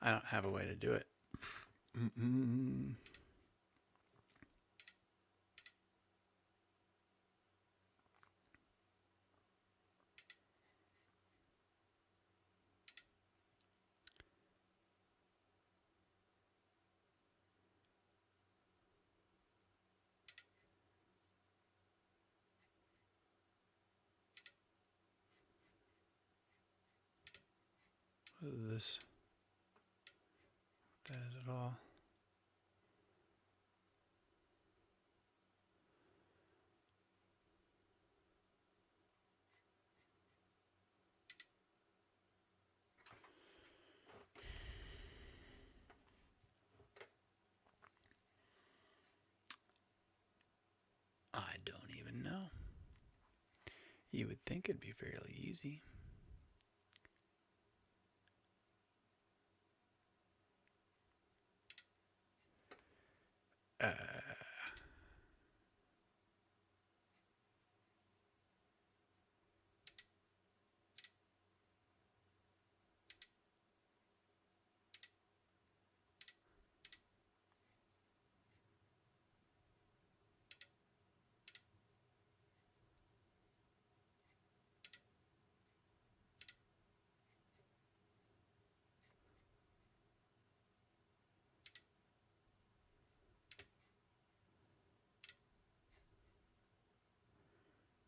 I don't have a way to do it. Mm-mm. What is this? That is it all. I don't even know. You would think it'd be fairly easy. Uh,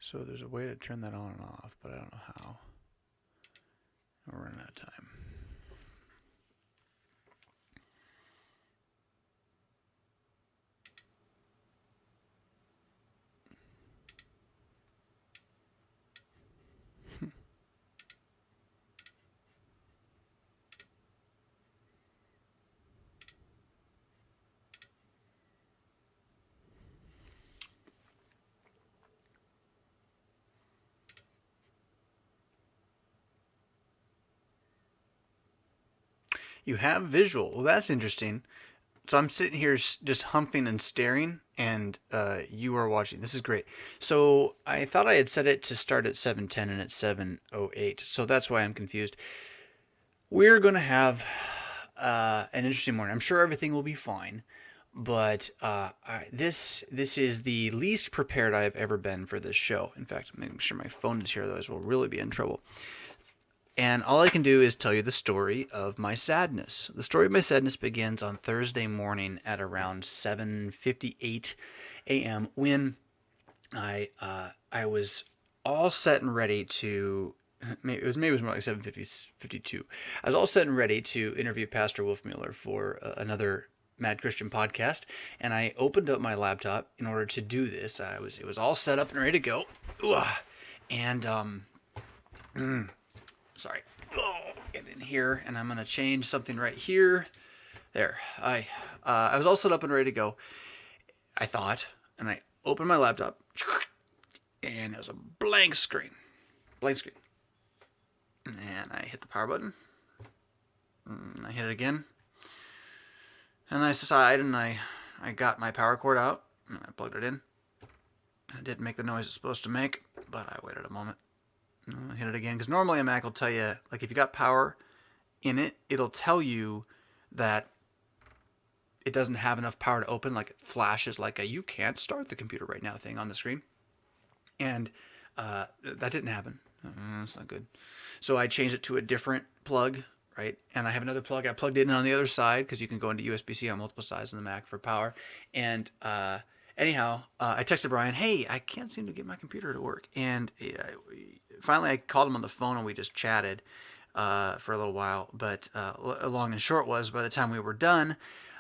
so there's a way to turn that on and off, but I don't know how. We're running out of time. You have visual. Well, that's interesting. So I'm sitting here just humping and staring, and you are watching. This is great. So I thought I had set it to start at 7:10, and it's 7:08. So that's why I'm confused. We're going to have an interesting morning. I'm sure everything will be fine, but this is the least prepared I have ever been for this show. In fact, I'm making sure my phone is here, otherwise we'll really be in trouble. And all I can do is tell you the story of my sadness. The story of my sadness begins on Thursday morning at around 7:58 a.m. when I was all set and ready to. Maybe it was more like 7:52. I was all set and ready to interview Pastor Wolfmueller for another Mad Christian podcast, and I opened up my laptop in order to do this. It was all set up and ready to go, and sorry, get in here, and I'm gonna change something right here. There, I was all set up and ready to go. I thought, and I opened my laptop, and it was a blank screen, blank screen. And I hit the power button. And I hit it again. And I decided, and I got my power cord out, and I plugged it in. It didn't make the noise it's supposed to make, but I waited a moment. And I hit it again, because normally a Mac will tell you, like if you got power in it, it'll tell you that it doesn't have enough power to open, like it flashes like a "you can't start the computer right now" thing on the screen. And that didn't happen. That's not good. So I changed it to a different plug, right? And I have another plug I plugged in on the other side, because you can go into USB-C on multiple sides in the Mac for power. And anyhow, I texted Brian, "Hey, I can't seem to get my computer to work." And finally, I called him on the phone, and we just chatted for a little while. But long and short was, by the time we were done,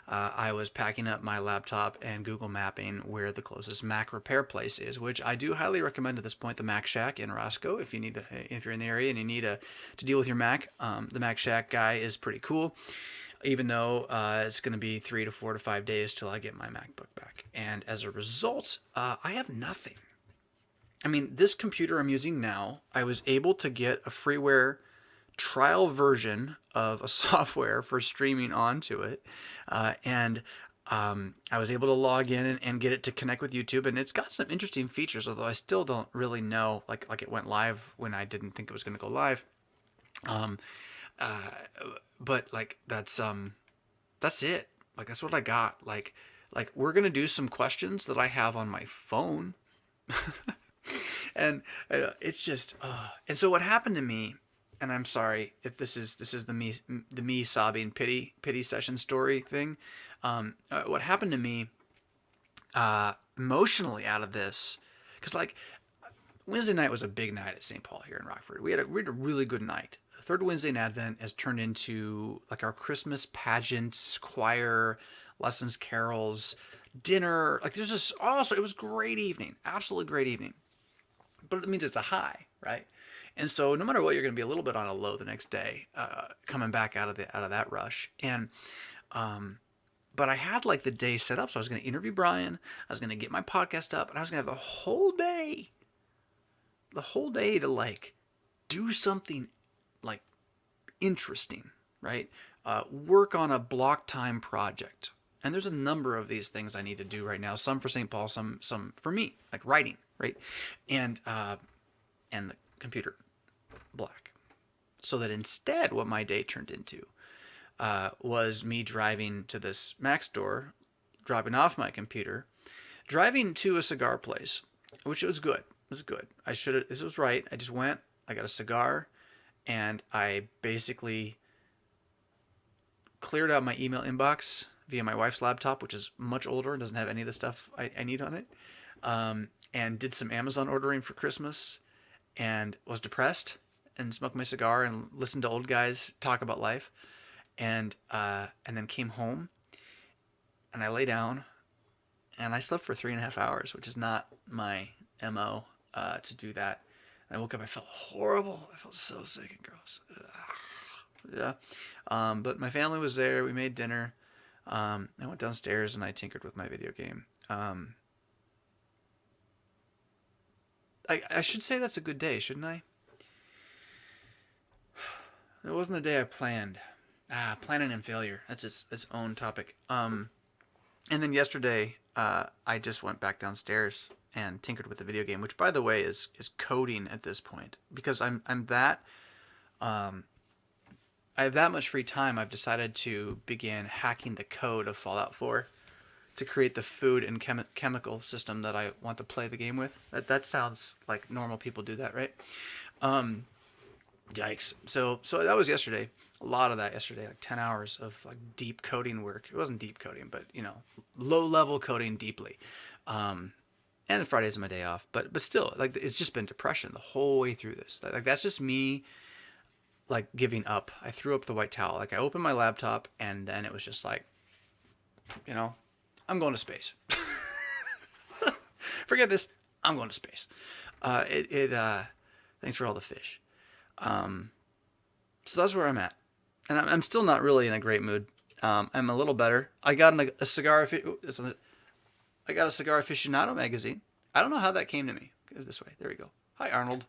I was packing up my laptop and Google mapping where the closest Mac repair place is, which I do highly recommend at this point, the Mac Shack in Roscoe. If you're in the area and you need to deal with your Mac, the Mac Shack guy is pretty cool. Even though it's going to be 3 to 4 to 5 days till I get my MacBook back, and as a result, I have nothing. I mean, this computer I'm using now, I was able to get a freeware trial version of a software for streaming onto it, and I was able to log in and get it to connect with YouTube, and it's got some interesting features. Although I still don't really know, like it went live when I didn't think it was going to go live. But like that's it. Like that's what I got. Like we're gonna do some questions that I have on my phone, and it's just. And so what happened to me, and I'm sorry if this is the me sobbing pity session story thing. What happened to me emotionally out of this, because like Wednesday night was a big night at St. Paul here in Rockford. We had a really good night. The third Wednesday in Advent has turned into like our Christmas pageants, choir, lessons, carols, dinner. Like there's just also it was a great evening, absolutely great evening. But it means it's a high, right? And so no matter what, you're going to be a little bit on a low the next day, coming back out of that rush. And but I had like the day set up, so I was going to interview Brian, I was going to get my podcast up, and I was going to have the whole day to like do something like interesting, right? Work on a block time project. And there's a number of these things I need to do right now. Some for St. Paul, some for me, like writing, right? And the computer black. So that instead, what my day turned into was me driving to this Mac store, dropping off my computer, driving to a cigar place, which was good. It was good. I should have. This was right. I just went. I got a cigar, and I basically cleared out my email inbox via my wife's laptop, which is much older and doesn't have any of the stuff I need on it, and did some Amazon ordering for Christmas, and was depressed, and smoked my cigar and listened to old guys talk about life, and then came home, and I lay down, and I slept for 3.5 hours, which is not my MO to do that. And I woke up, I felt horrible. I felt so sick and gross. Yeah. But my family was there. We made dinner. I went downstairs and I tinkered with my video game. I should say that's a good day, shouldn't I? It wasn't the day I planned. Planning and failure. That's its own topic. And then yesterday, I just went back downstairs and tinkered with the video game, which, by the way, is coding at this point, because I have that much free time. I've decided to begin hacking the code of Fallout 4 to create the food and chemical system that I want to play the game with. That sounds like normal people do that, right? Yikes. So that was yesterday. A lot of that yesterday, like 10 hours of like deep coding work. It wasn't deep coding, but low level coding deeply. And Friday's my day off, but still, like it's just been depression the whole way through this. Like that's just me, like giving up. I threw up the white towel. Like I opened my laptop, and then it was just like, I'm going to space. Forget this. I'm going to space. Thanks for all the fish. So that's where I'm at, and I'm still not really in a great mood. I'm a little better. I got a cigar. I got a Cigar Aficionado magazine. I don't know how that came to me. It goes this way. There we go. Hi, Arnold.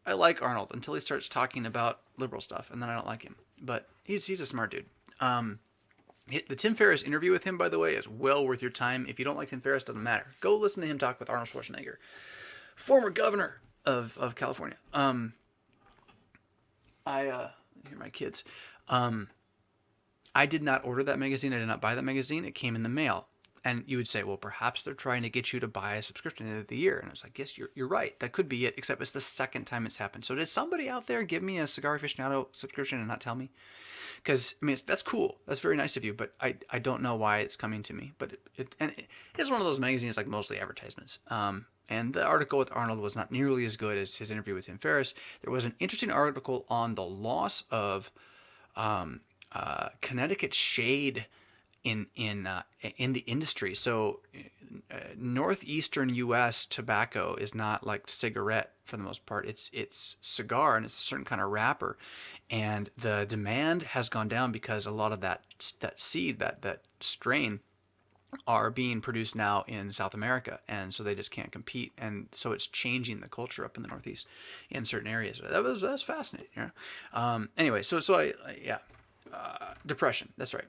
I like Arnold until he starts talking about liberal stuff, and then I don't like him. But he's a smart dude. The Tim Ferriss interview with him, by the way, is well worth your time. If you don't like Tim Ferriss, doesn't matter. Go listen to him talk with Arnold Schwarzenegger, former governor of California. I hear my kids. I did not order that magazine. I did not buy that magazine. It came in the mail. And you would say, well, perhaps they're trying to get you to buy a subscription at the end of the year. And I was like, yes, you're right. That could be it, except it's the second time it's happened. So did somebody out there give me a Cigar Aficionado subscription and not tell me? Because, I mean, that's cool. That's very nice of you, but I don't know why it's coming to me. But it is one of those magazines, like mostly advertisements. And the article with Arnold was not nearly as good as his interview with Tim Ferriss. There was an interesting article on the loss of Connecticut shade in the industry. So northeastern U.S. tobacco is not like cigarette for the most part. It's cigar, and it's a certain kind of wrapper, and the demand has gone down because a lot of that seed, that strain, are being produced now in South America, and so they just can't compete, and so it's changing the culture up in the Northeast in certain areas. That was fascinating. Anyway, so depression. That's right.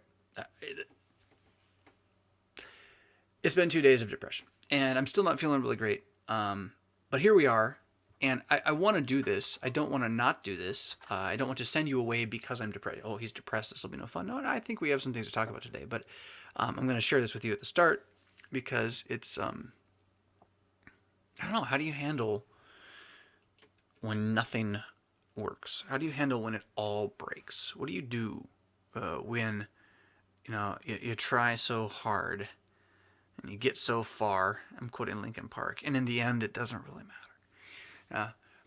It's been 2 days of depression, and I'm still not feeling really great. But here we are. And I want to do this. I don't want to not do this. I don't want to send you away because I'm depressed. Oh, he's depressed. This will be no fun. No, I think we have some things to talk about today. But I'm going to share this with you at the start because it's, I don't know. How do you handle when nothing works? How do you handle when it all breaks? What do you do when, you try so hard and you get so far? I'm quoting Linkin Park. And in the end, it doesn't really matter.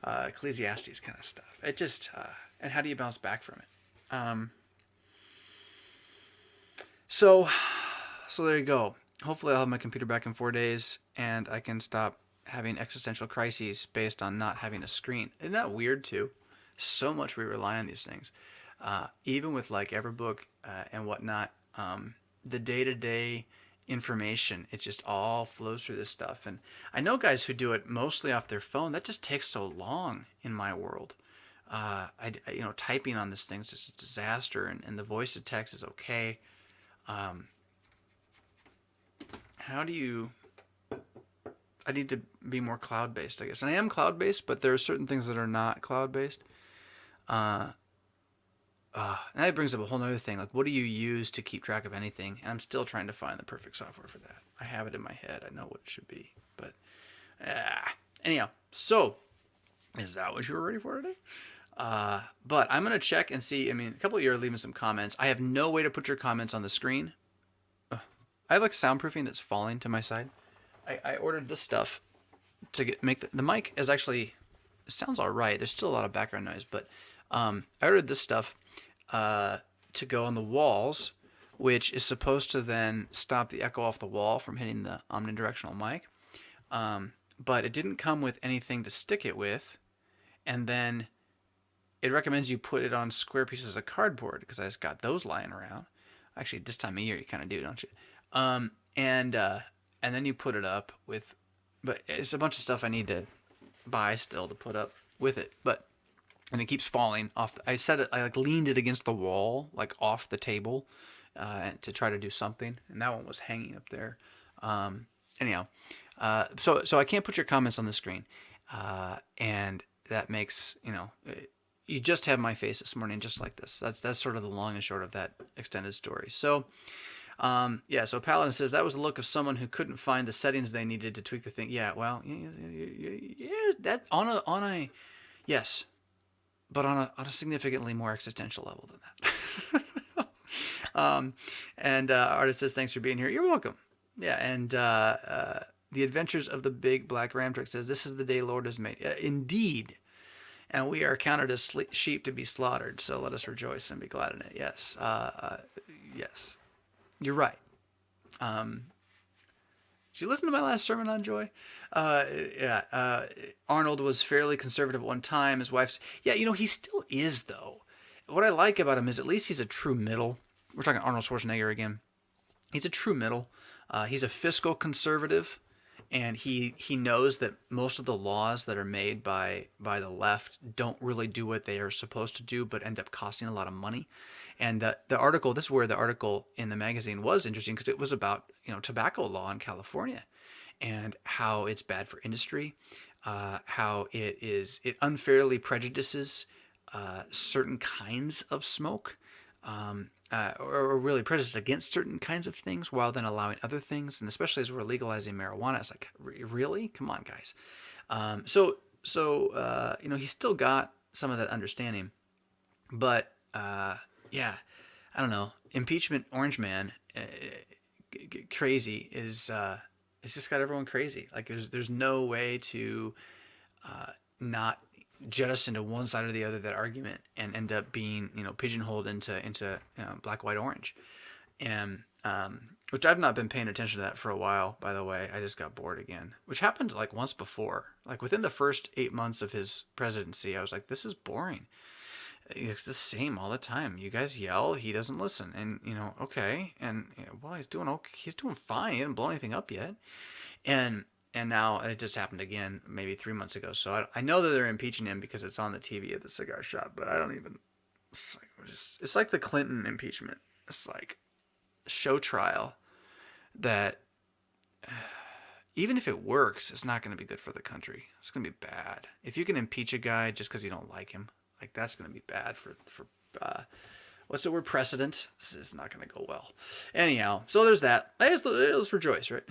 Ecclesiastes kind of stuff. It just, and how do you bounce back from it? So there you go. Hopefully I'll have my computer back in 4 days and I can stop having existential crises based on not having a screen. Isn't that weird too? So much we rely on these things. Even with like Everbook and whatnot, the day-to-day information, it just all flows through this stuff. And I know guys who do it mostly off their phone. That just takes so long in my world. Typing on this thing's just a disaster, and the voice to text is okay. How do you... I need to be more cloud-based, I guess. And I am cloud-based, but there are certain things that are not cloud-based. And that brings up a whole other thing. Like, what do you use to keep track of anything? And I'm still trying to find the perfect software for that. I have it in my head. I know what it should be. But anyhow, so is that what you were ready for today? But I'm going to check and see. I mean, a couple of you are leaving some comments. I have no way to put your comments on the screen. I have like soundproofing that's falling to my side. I ordered this stuff to make the mic is actually, it sounds all right. There's still a lot of background noise, but I ordered this stuff to go on the walls, which is supposed to then stop the echo off the wall from hitting the omnidirectional mic. But it didn't come with anything to stick it with, and then it recommends you put it on square pieces of cardboard because I just got those lying around. Actually, this time of year you kind of do, don't you? And then you put it up with, but it's a bunch of stuff I need to buy still to put up with it. And it keeps falling off. I like leaned it against the wall, like off the table, to try to do something. And that one was hanging up there. Anyhow, so I can't put your comments on the screen, and that makes you just have my face this morning, just like this. That's sort of the long and short of that extended story. So. So Paladin says that was the look of someone who couldn't find the settings they needed to tweak the thing. Yeah, well, that on a yes, but on a significantly more existential level than that. And Artist says thanks for being here. You're welcome. Yeah, and the Adventures of the Big Black Ram Truck says this is the day Lord has made. Indeed. And we are counted as sheep to be slaughtered, so let us rejoice and be glad in it. Yes, yes. You're right. Did you listen to my last sermon on joy? Arnold was fairly conservative at one time. His wife's... Yeah, he still is, though. What I like about him is at least he's a true middle. We're talking Arnold Schwarzenegger again. He's a true middle. He's a fiscal conservative, and he knows that most of the laws that are made by the left don't really do what they are supposed to do, but end up costing a lot of money. And the article, this is where the article in the magazine was interesting because it was about tobacco law in California and how it's bad for industry, how it unfairly prejudices certain kinds of smoke, or really prejudiced against certain kinds of things while then allowing other things. And especially as we're legalizing marijuana, it's like, really? Come on, guys. So he's still got some of that understanding, but yeah, I don't know. Impeachment Orange Man, crazy is it's just got everyone crazy. Like there's no way to not jettison to one side or the other that argument and end up being pigeonholed into black, white, orange, and which I've not been paying attention to that for a while. By the way, I just got bored again, which happened like once before. Like within the first 8 months of his presidency, I was like, this is boring. It's the same all the time. You guys yell, he doesn't listen, and okay, and well, he's doing okay. He's doing fine. He didn't blow anything up yet, and now it just happened again, maybe 3 months ago. So I know that they're impeaching him because it's on the TV at the cigar shop, but I don't even. It's like the Clinton impeachment. It's like a show trial that even if it works, it's not going to be good for the country. It's going to be bad. If you can impeach a guy just because you don't like him, like that's going to be bad for what's the word, precedent. This is not going to go well. Anyhow, so there's that. Let's rejoice, right?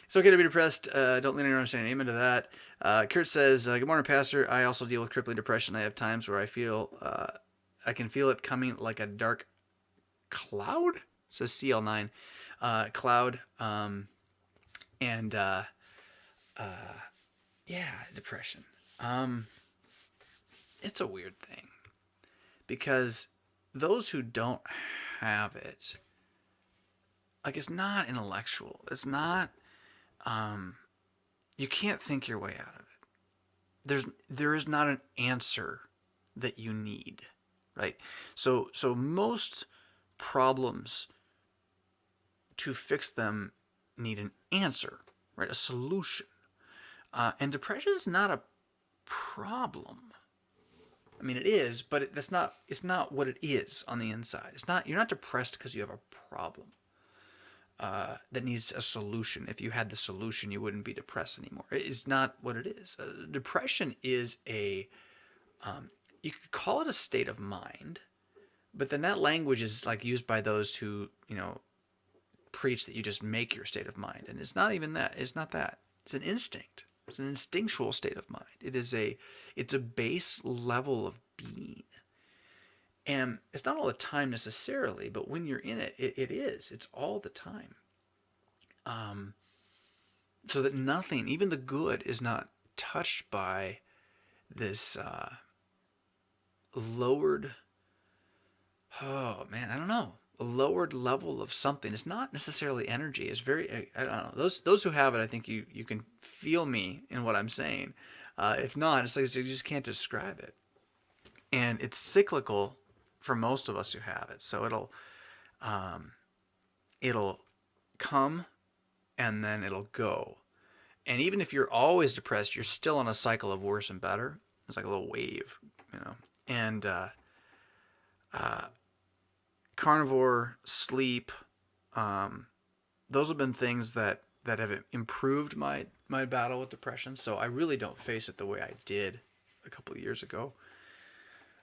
It's okay to be depressed. Don't lean on your understanding. Amen to that. Kurt says, "Good morning, Pastor. I also deal with crippling depression. I have times where I can feel it coming like a dark cloud." It says CL9 cloud. And yeah, depression. It's a weird thing because those who don't have it, like, it's not intellectual. It's not. You can't think your way out of it. There is not an answer that you need, right? So most problems, to fix them, need an answer, right? A solution. And depression is not a problem. I mean, it is, but it's not what it is on the inside. You're not depressed because you have a problem that needs a solution. If you had the solution, you wouldn't be depressed anymore. It is not what it is. Depression is you could call it a state of mind, but then that language is like used by those who, preach that you just make your state of mind. And it's not even that. It's not that. It's an instinct. It's an instinctual state of mind. It's a base level of being. And it's not all the time necessarily, but when you're in it, it is. It's all the time. So that nothing, even the good, is not touched by this lowered, oh man, I don't know, a lowered level of something. It's not necessarily energy. It's very, I don't know. Those who have it, I think you can feel me in what I'm saying. If not, it's like you just can't describe it. And it's cyclical for most of us who have it. So it'll come and then it'll go. And even if you're always depressed, you're still on a cycle of worse and better. It's like a little wave, And carnivore, sleep, those have been things that have improved my battle with depression. So I really don't face it the way I did a couple of years ago.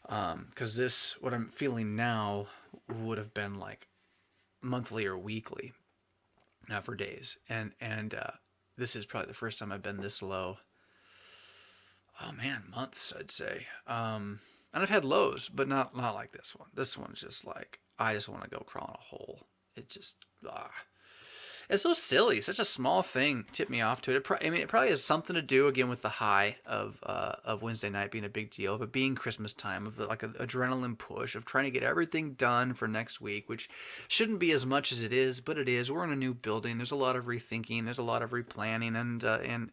Because what I'm feeling now would have been like monthly or weekly, not for days. And this is probably the first time I've been this low. Oh man, months, I'd say. And I've had lows, but not like this one. This one's just like, I just want to go crawl in a hole. It just, it's so silly. Such a small thing tipped me off to it. It probably has something to do again with the high of Wednesday night being a big deal, but being Christmas time, of like an adrenaline push of trying to get everything done for next week, which shouldn't be as much as it is, but it is. We're in a new building. There's a lot of rethinking. There's a lot of replanning,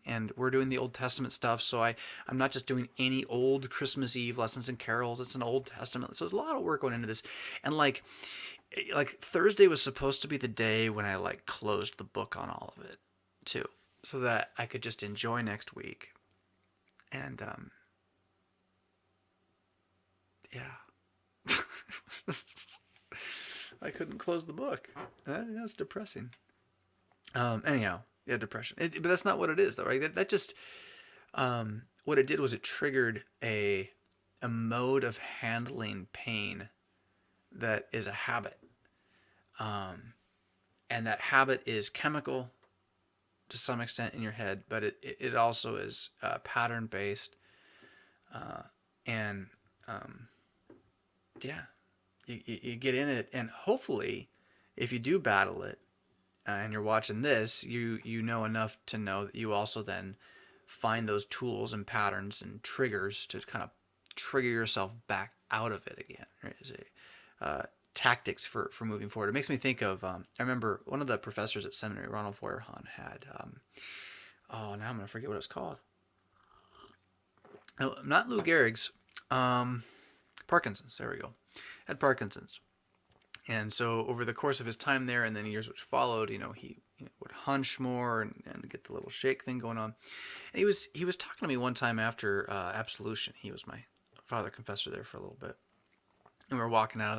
and we're doing the Old Testament stuff. So I'm not just doing any old Christmas Eve lessons and carols. It's an Old Testament. So there's a lot of work going into this, and like Thursday was supposed to be the day when I closed the book on all of it too, so that I could just enjoy next week. And yeah, I couldn't close the book. That's depressing. Anyhow, yeah, depression. But that's not what it is though, right? That just what it did was it triggered a mode of handling pain that is a habit. And that habit is chemical to some extent in your head, but it also is pattern based. Yeah, you get in it, and hopefully if you do battle it and you're watching this, you know enough to know that you also then find those tools and patterns and triggers to kind of trigger yourself back out of it again, right? Tactics for moving forward. It makes me think of, I remember one of the professors at seminary, Ronald Feuerhahn, had, now I'm going to forget what it's called. No, not Lou Gehrig's, Parkinson's, there we go. Had Parkinson's. And so over the course of his time there and then years which followed, he would hunch more and get the little shake thing going on. And he was talking to me one time after absolution. He was my father confessor there for a little bit. And we were walking out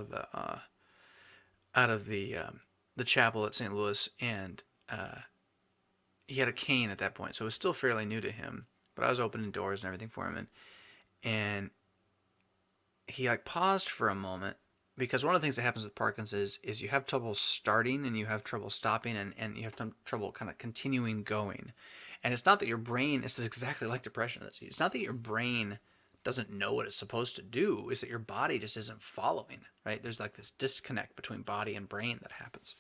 of the chapel at St. Louis, and he had a cane at that point, so it was still fairly new to him. But I was opening doors and everything for him, and he like paused for a moment, because one of the things that happens with Parkinson's is you have trouble starting and you have trouble stopping, and you have trouble kind of continuing going. And it's not that your brain, it's exactly like depression. It's not that your brain doesn't know what it's supposed to do, it's that your body just isn't following, right? There's like this disconnect between body and brain that happens,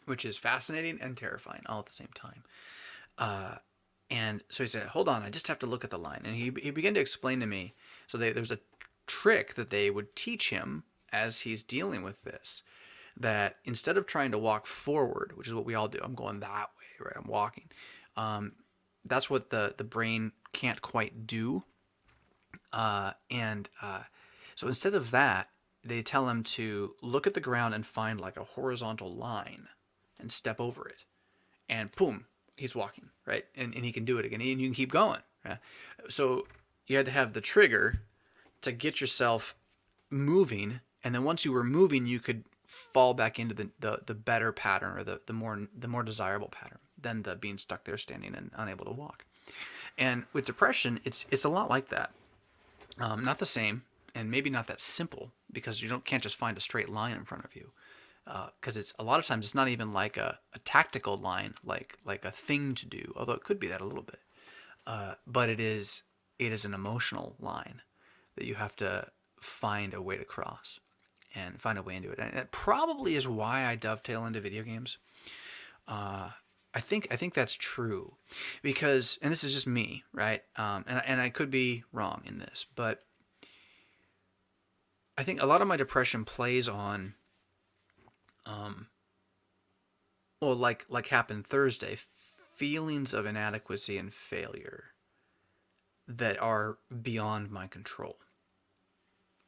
which is fascinating and terrifying all at the same time. And so he said, hold on, I just have to look at the line. And he began to explain to me, so there's a trick that they would teach him as he's dealing with this, that instead of trying to walk forward, which is what we all do, I'm going that way, right? I'm walking. That's what the brain can't quite do. So instead of that, they tell him to look at the ground and find like a horizontal line and step over it. And boom, he's walking, right? And he can do it again, and you can keep going. Right? So you had to have the trigger to get yourself moving, and then once you were moving, you could fall back into the better pattern, or the more desirable pattern than the being stuck there standing and unable to walk. And with depression, it's a lot like that. Not the same, and maybe not that simple, because you can't just find a straight line in front of you. Because it's a lot of times it's not even like a tactical line, like a thing to do, although it could be that a little bit. But it is an emotional line that you have to find a way to cross and find a way into it. And it probably is why I dovetail into video games. I think that's true, because, and this is just me, right? And I could be wrong in this, but I think a lot of my depression plays on, well, like happened Thursday, feelings of inadequacy and failure that are beyond my control,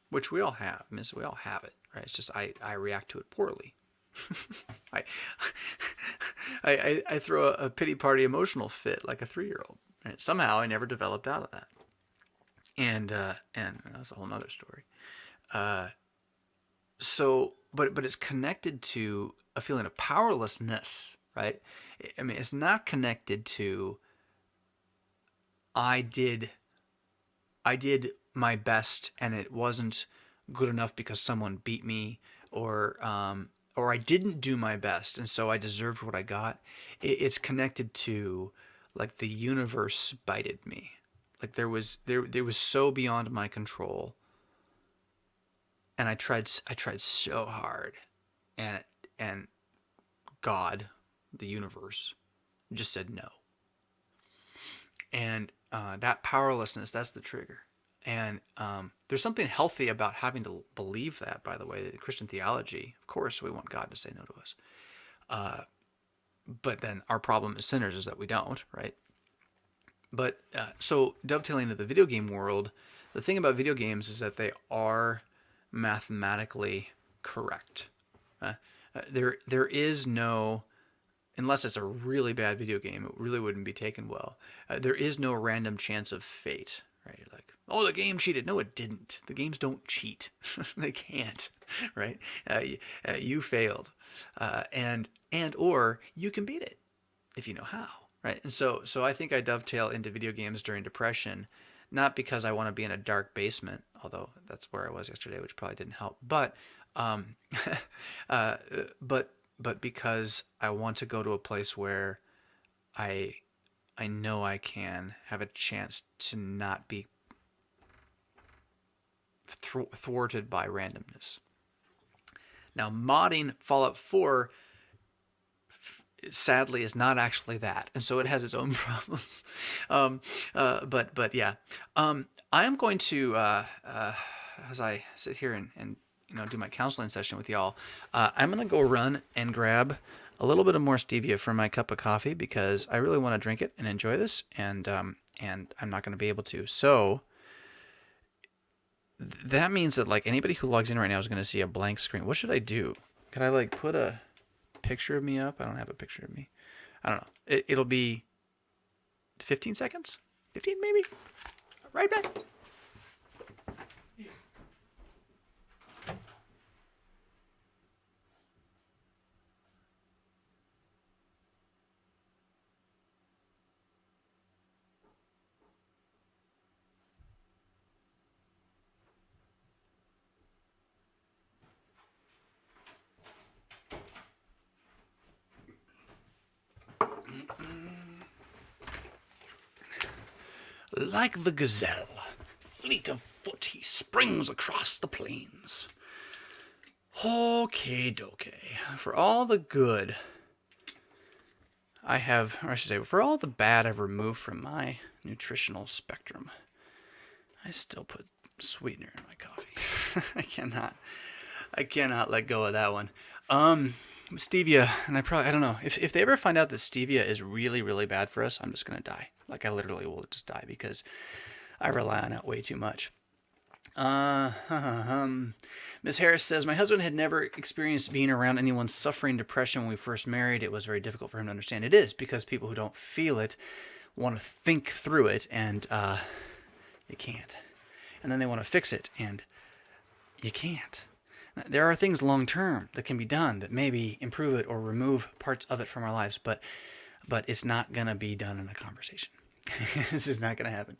which we all have. I mean, we all have it, right? It's just I react to it poorly. I throw a pity party emotional fit like a 3-year-old. Right? Somehow I never developed out of that, and that's a whole nother story. So, but it's connected to a feeling of powerlessness, right? I mean, it's not connected to I did my best and it wasn't good enough because someone beat me, or I didn't do my best and so I deserved what I got. It's connected to like the universe spited me. Like there was so beyond my control, and I tried so hard, and God, the universe, just said no. And that powerlessness, that's the trigger. And there's something healthy about having to believe that, by the way. The Christian theology, of course, we want God to say no to us. But then our problem as sinners is that we don't, right? But so dovetailing into the video game world, the thing about video games is that they are mathematically correct. There is no, unless it's a really bad video game, it really wouldn't be taken well. There is no random chance of fate, right? You're like, oh, the game cheated. No, it didn't. The games don't cheat. They can't, right? You failed, and or you can beat it if you know how, right? And so I think I dovetail into video games during depression, not because I want to be in a dark basement, although that's where I was yesterday, which probably didn't help, but but because I want to go to a place where I know I can have a chance to not be thwarted by randomness. Now, modding Fallout 4 sadly is not actually that, and so it has its own problems. But yeah, I am going to as I sit here and do my counseling session with y'all, I'm gonna go run and grab a little bit of more stevia for my cup of coffee, because I really want to drink it and enjoy this, and I'm not going to be able to. So that means that like anybody who logs in right now is going to see a blank screen. What should I do? Can I like put a picture of me up? I don't have a picture of me. I don't know. It'll be 15 seconds? 15 maybe? Right back. Like the gazelle, fleet of foot, he springs across the plains. Okay, doke. For all the good I have, or I should say, for all the bad I've removed from my nutritional spectrum, I still put sweetener in my coffee. I cannot let go of that one. Stevia, and I don't know, if they ever find out that stevia is really, really bad for us, I'm just going to die. Like, I literally will just die because I rely on it way too much. Miss Harris says, my husband had never experienced being around anyone suffering depression when we first married. It was very difficult for him to understand. It is, because people who don't feel it want to think through it, and you can't. And then they want to fix it, and you can't. There are things long term that can be done that maybe improve it or remove parts of it from our lives, but it's not going to be done in a conversation. This is not going to happen.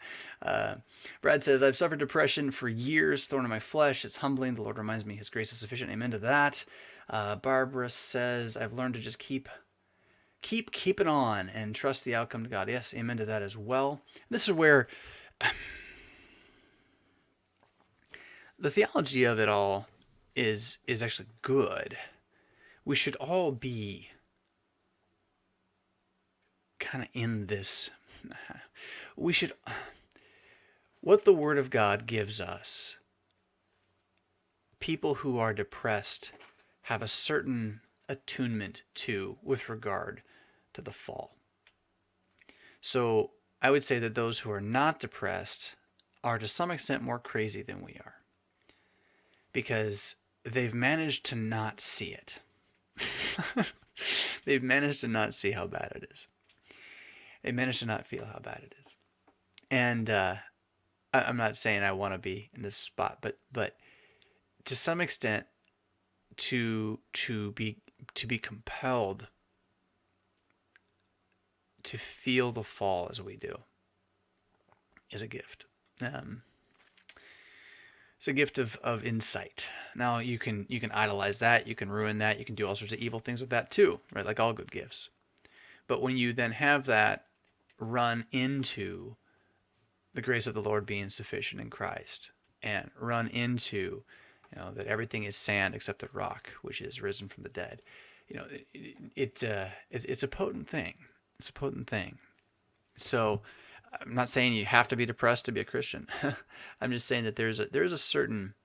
Brad says, I've suffered depression for years, thorn in my flesh. It's humbling. The Lord reminds me his grace is sufficient. Amen to that. Barbara says, I've learned to just keep it on and trust the outcome to God. Yes, amen to that as well. This is where the theology of it all is actually good. We should all be kind of in this. What the Word of God gives us, people who are depressed have a certain attunement to with regard to the fall. So I would say that those who are not depressed are to some extent more crazy than we are, because they've managed to not see it. They've managed to not see how bad it is. They managed to not feel how bad it is. And I'm not saying I want to be in this spot, but to some extent, to be compelled to feel the fall as we do is a gift. It's a gift of insight. Now you can idolize that, you can ruin that, you can do all sorts of evil things with that too, right? Like all good gifts. But when you then have that run into the grace of the Lord being sufficient in Christ, and run into, that everything is sand except the rock, which is risen from the dead, it's a potent thing. It's a potent thing. So I'm not saying you have to be depressed to be a Christian. I'm just saying that there's a certain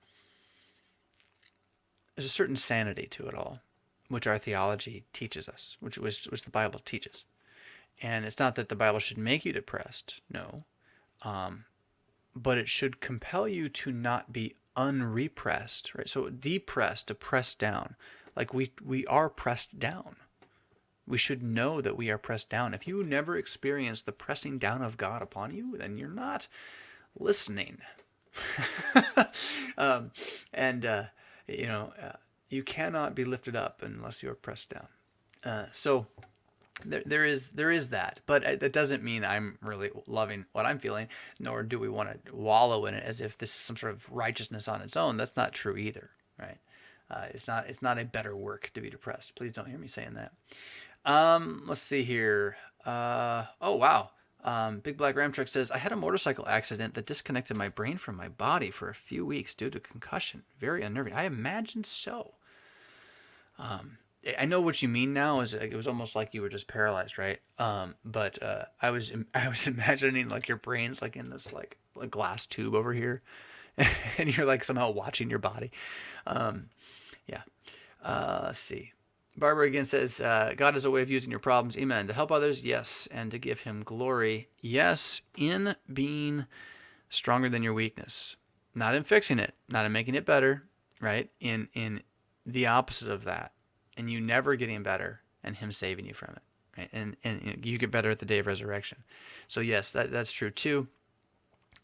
sanity to it all, which our theology teaches us, which the Bible teaches. And it's not that the Bible should make you depressed, no, but it should compel you to not be unrepressed, right? So depressed, to press down, like we are pressed down. We should know that we are pressed down. If you never experience the pressing down of God upon you, then you're not listening. You cannot be lifted up unless you are pressed down. So there is that, but that doesn't mean I'm really loving what I'm feeling, nor do we want to wallow in it as if this is some sort of righteousness on its own. That's not true either, right? It's not a better work to be depressed. Please don't hear me saying that. Let's see here. Oh, wow. Big Black Ram Truck says, I had a motorcycle accident that disconnected my brain from my body for a few weeks due to concussion. Very unnerving. I imagine so. I know what you mean now. It was almost like you were just paralyzed, right? But I was imagining like your brain's like in this like a glass tube over here, and you're like somehow watching your body. Yeah. Let's see. Barbara again says, God is a way of using your problems, amen. To help others, yes, and to give him glory, yes, in being stronger than your weakness. Not in fixing it, not in making it better, right? In the opposite of that. And you never getting better and him saving you from it, right? And you get better at the day of resurrection. So yes, that's true too.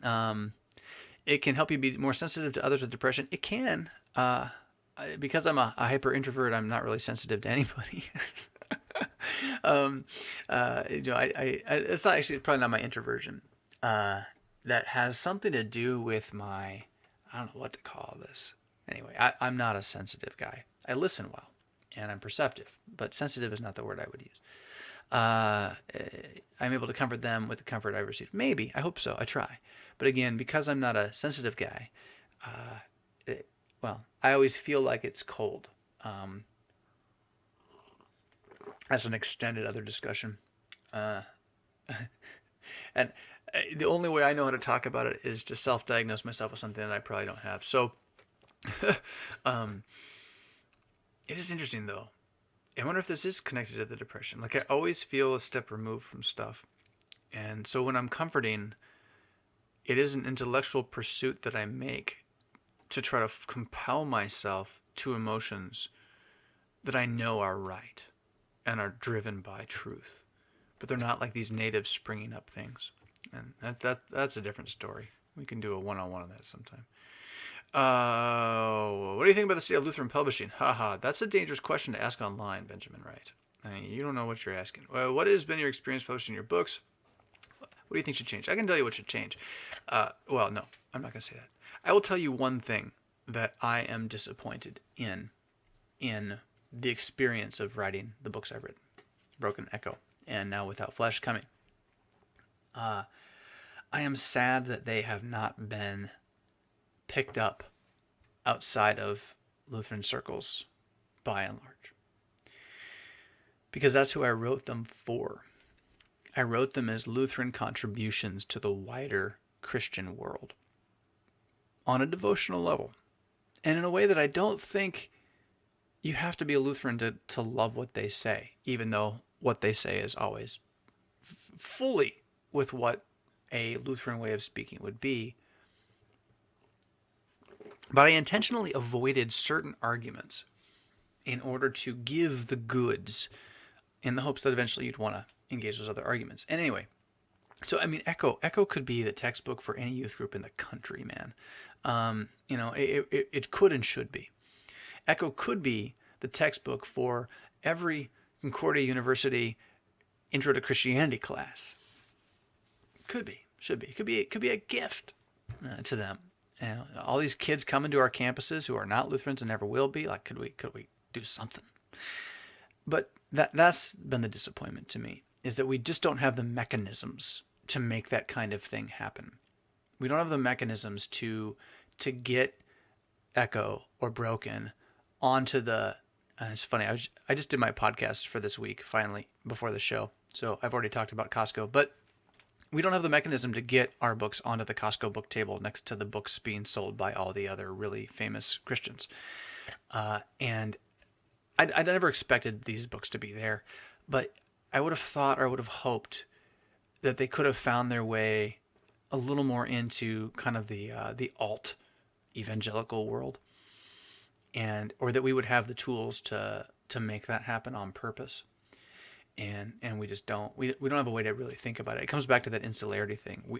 It can help you be more sensitive to others with depression. It can. Because I'm a hyper introvert, I'm not really sensitive to anybody. It's not actually probably not my introversion. That has something to do with I don't know what to call this. Anyway, I'm not a sensitive guy. I listen well, and I'm perceptive, but sensitive is not the word I would use. I'm able to comfort them with the comfort I've received. Maybe. I hope so. I try. But again, because I'm not a sensitive guy, well, I always feel like it's cold. Um, that's an extended other discussion. Uh, and the only way I know how to talk about it is to self-diagnose myself with something that I probably don't have. So um, it is interesting, though. I wonder if this is connected to the depression. Like, I always feel a step removed from stuff. And so when I'm comforting, it is an intellectual pursuit that I make to try to compel myself to emotions that I know are right and are driven by truth. But they're not like these native springing up things. And that's a different story. We can do a one-on-one on that sometime. What do you think about the state of Lutheran publishing? Haha, that's a dangerous question to ask online, Benjamin Wright. I mean, you don't know what you're asking. What has been your experience publishing your books? What do you think should change? I can tell you what should change. Well, no, I'm not going to say that. I will tell you one thing that I am disappointed in the experience of writing the books I've written. Broken Echo, and now Without Flesh coming. I am sad that they have not been picked up outside of Lutheran circles, by and large. Because that's who I wrote them for. I wrote them as Lutheran contributions to the wider Christian world. On a devotional level. And in a way that I don't think you have to be a Lutheran to love what they say, even though what they say is always fully with what a Lutheran way of speaking would be. But I intentionally avoided certain arguments in order to give the goods in the hopes that eventually you'd want to engage those other arguments. And anyway, so I mean, Echo could be the textbook for any youth group in the country, man. It could and should be. Echo could be the textbook for every Concordia University Intro to Christianity class. Could be, should be. It could be a gift to them. All these kids coming to our campuses who are not Lutherans and never will be. Like, could we do something? But that's been the disappointment to me, is that we just don't have the mechanisms to make that kind of thing happen. We don't have the mechanisms to get Echo or Broken onto the. It's funny. I just did my podcast for this week finally before the show, so I've already talked about Costco, but we don't have the mechanism to get our books onto the Costco book table next to the books being sold by all the other really famous Christians. And I never expected these books to be there, but I would have thought, or I would have hoped, that they could have found their way a little more into kind of the alt evangelical world, or that we would have the tools to make that happen on purpose. And we just don't. We don't have a way to really think about it. It comes back to that insularity thing.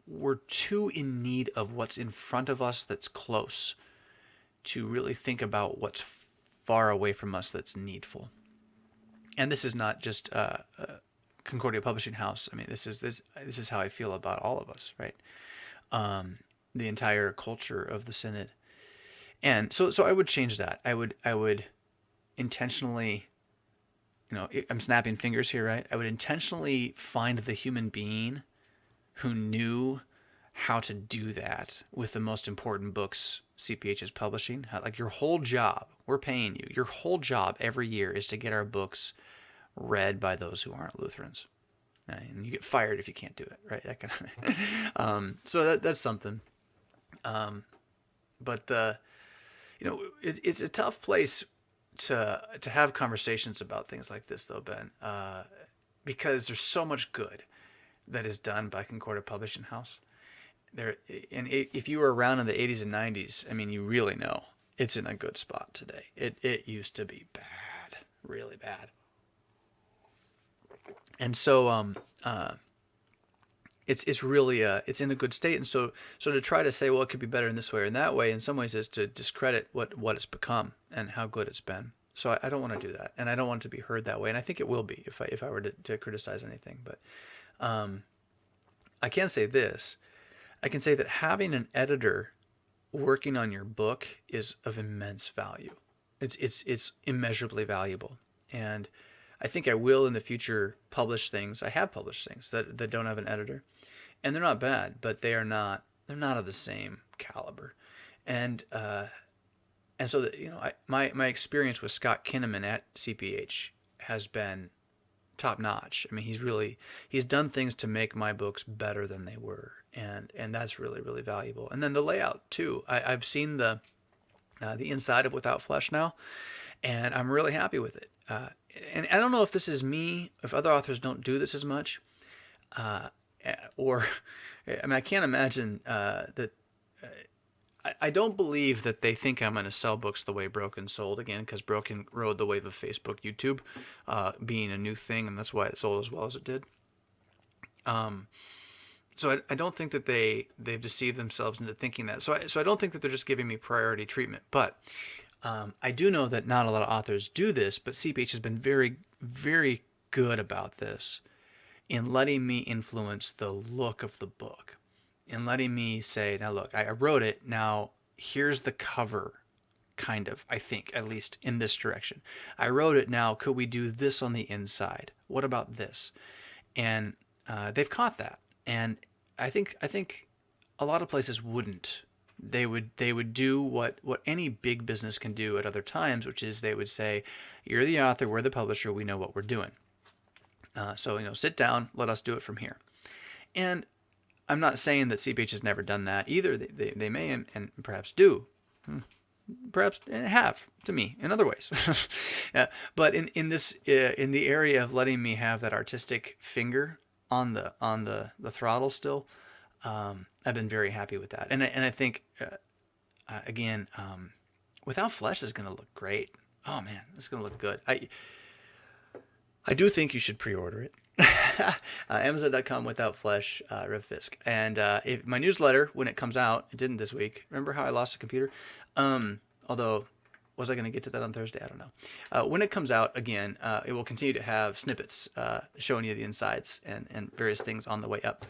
We're too in need of what's in front of us that's close to really think about what's far away from us that's needful. And this is not just Concordia Publishing House. I mean, this is how I feel about all of us, right? The entire culture of the synod. And so I would change that. I would intentionally, I'm snapping fingers here, right? I would intentionally find the human being who knew how to do that with the most important books CPH is publishing. Like, your whole job, we're paying you. Your whole job every year is to get our books read by those who aren't Lutherans. And you get fired if you can't do it, right? That kind of thing. So that's something. But it's a tough place to have conversations about things like this, though, Ben, because there's so much good that is done by Concordia Publishing House. If you were around in the 80s and 90s, I mean, you really know it's in a good spot today. It used to be bad, really bad. And so it's really it's in a good state. And so to try to say, well, it could be better in this way or in that way, in some ways is to discredit what it's become and how good it's been. So I don't want to do that, and I don't want it to be heard that way. And I think it will be if I were to criticize anything. But I can say this. I can say that having an editor working on your book is of immense value. It's immeasurably valuable. And I think I will in the future publish things. I have published things that don't have an editor, and they're not bad, but they're not of the same caliber. And so that, my experience with Scott Kinnaman at CPH has been top notch. I mean, he's done things to make my books better than they were, and that's really, really valuable. And then the layout too. I've seen the inside of Without Flesh now, and I'm really happy with it. And I don't know if this is me, if other authors don't do this as much, or I mean, I can't imagine that. I don't believe that they think I'm going to sell books the way Broken sold, again, because Broken rode the wave of Facebook, YouTube being a new thing, and that's why it sold as well as it did. So I don't think that they've deceived themselves into thinking that. So I don't think that they're just giving me priority treatment. But I do know that not a lot of authors do this, but CPH has been very, very good about this in letting me influence the look of the book. And letting me say, now look, I wrote it, now here's the cover, kind of, I think, at least in this direction. I wrote it, now could we do this on the inside? What about this? And they've caught that. And I think a lot of places wouldn't. They would do what any big business can do at other times, which is they would say, you're the author, we're the publisher, we know what we're doing. So, sit down, let us do it from here. And I'm not saying that CPH has never done that either. They may and perhaps do, perhaps have to me in other ways. But in the area of letting me have that artistic finger on the throttle still, I've been very happy with that. And I think again, Without Flesh is going to look great. Oh man, it's going to look good. I do think you should pre-order it. Amazon.com Without Flesh, Rev Fisk. And if my newsletter, when it comes out, it didn't this week. Remember how I lost a computer? Although, was I going to get to that on Thursday? I don't know. When it comes out, again, it will continue to have snippets showing you the insides and various things on the way up.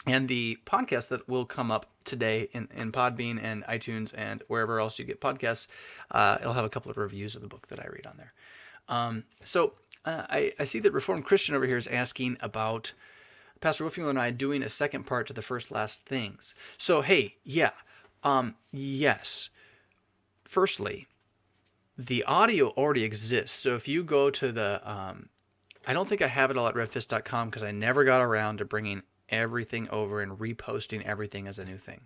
And the podcast that will come up today in Podbean and iTunes and wherever else you get podcasts, it'll have a couple of reviews of the book that I read on there. So I see that Reformed Christian over here is asking about Pastor Wolfmuller and I doing a second part to the first last things. So, hey, yeah, yes. Firstly, the audio already exists. So if you go to the, I don't think I have it all at revfist.com because I never got around to bringing everything over and reposting everything as a new thing.